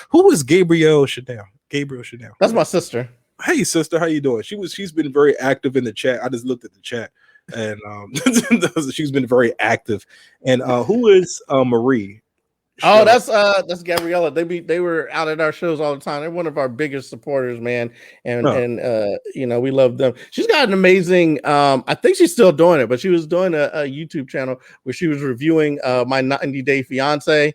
Speaker 2: who is Gabrielle Chanel? Gabrielle Chanel.
Speaker 1: That's my sister.
Speaker 2: Hey, sister, how you doing? She's been very active in the chat. I just looked at the chat, and she's been very active. And who is Marie?
Speaker 1: Oh, that's Gabriella. They were out at our shows all the time. They're one of our biggest supporters, man. And we love them. She's got an amazing I think she's still doing it, but she was doing a YouTube channel where she was reviewing my 90 Day Fiance.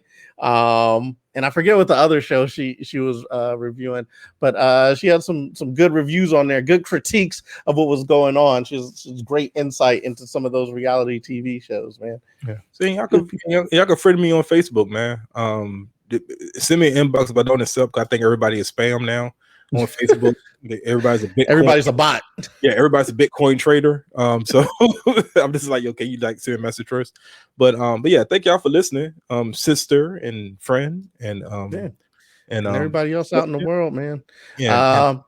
Speaker 1: And I forget what the other show she was reviewing, but she had some good reviews on there, good critiques of what was going on. She's great insight into some of those reality TV shows, man.
Speaker 2: Yeah. See, y'all can friend me on Facebook, man. Send me an inbox if I don't accept. I think everybody is spam now on Facebook. Everybody's
Speaker 1: a bot.
Speaker 2: Yeah, everybody's a Bitcoin trader. So I'm just like, okay, you like send a message first. But yeah, thank y'all for listening. Sister and friend and
Speaker 1: everybody else out in the world, man.
Speaker 2: Yeah.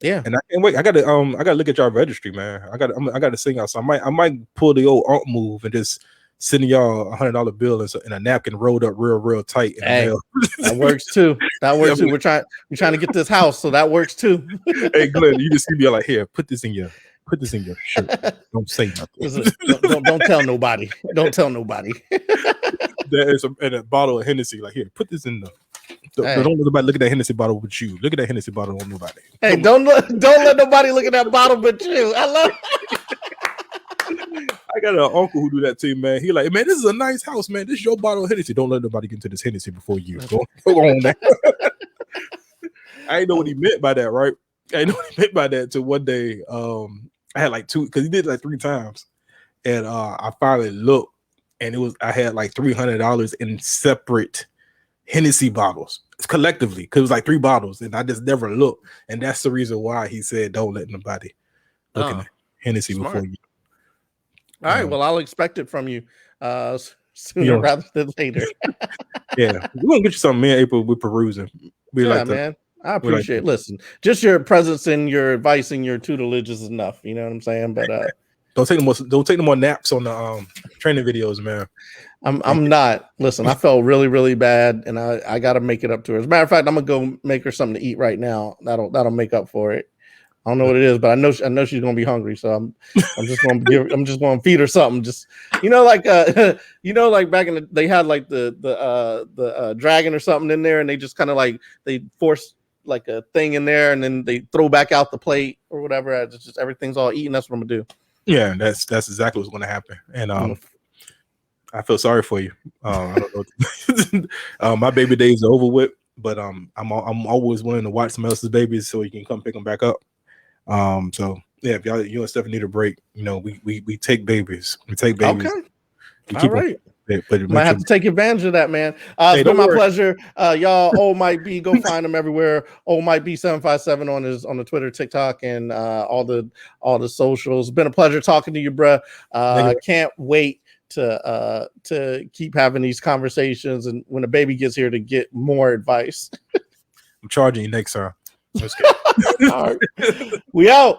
Speaker 2: And I can't wait. I gotta look at y'all registry, man. I gotta sing y'all. So I might pull the old aunt move and just send y'all $100 bill in a napkin rolled up real tight.
Speaker 1: Hey, that works too. We're trying to get this house, so that works too.
Speaker 2: Hey, Glenn, you just see me like, here, put this in your shirt. Don't say nothing.
Speaker 1: Don't tell nobody. Don't tell nobody.
Speaker 2: There is a bottle of Hennessy. Like, here, put this in the. Don't let nobody look at that Hennessy bottle but you. Look at that Hennessy bottle on nobody.
Speaker 1: Hey, don't let nobody look at that bottle but you. I love.
Speaker 2: I got an uncle who do that to me, man. He like, man, this is a nice house, man. This is your bottle of Hennessy. Don't let nobody get into this Hennessy before you. Go on, man. I didn't know what he meant by that, right? I didn't know what he meant by that until one day. I had like 2 because he did it like 3 times, and I finally looked, and I had like $300 in separate Hennessy bottles collectively because it was like 3 bottles, and I just never looked, and that's the reason why he said don't let nobody look at Hennessy before you.
Speaker 1: All right, well, I'll expect it from you sooner rather than later.
Speaker 2: Yeah, we're gonna get you something. Me and April, we're perusing.
Speaker 1: Man, I appreciate it. Listen, just your presence and your advice and your tutelage is enough. You know what I'm saying? But
Speaker 2: don't take no more naps on the training videos, man.
Speaker 1: I'm not. Listen, I felt really, really bad, and I got to make it up to her. As a matter of fact, I'm gonna go make her something to eat right now. That'll make up for it. I don't know what it is, but I know she's gonna be hungry, so I'm just gonna feed her something. Just like like back in they had like the dragon or something in there, and they just kind of like they force like a thing in there, and then they throw back out the plate or whatever. It's just everything's all eaten. That's what I'm gonna do.
Speaker 2: Yeah, that's exactly what's gonna happen. And I feel sorry for you. I don't know. My baby days are over with, but I'm always willing to watch somebody else's babies so you can come pick them back up. So yeah, if you and Stephanie need a break, we take babies. We take babies.
Speaker 1: Okay.
Speaker 2: All right.
Speaker 1: But might have to take advantage of that, man. It's been my pleasure. Y'all, O Might Be, go find him everywhere. O Might Be 757 on the Twitter, TikTok, and all the socials. It's been a pleasure talking to you, bruh. I can't wait to keep having these conversations, and when a baby gets here to get more advice.
Speaker 2: I'm charging you next time. Let's go.
Speaker 1: All right. We out.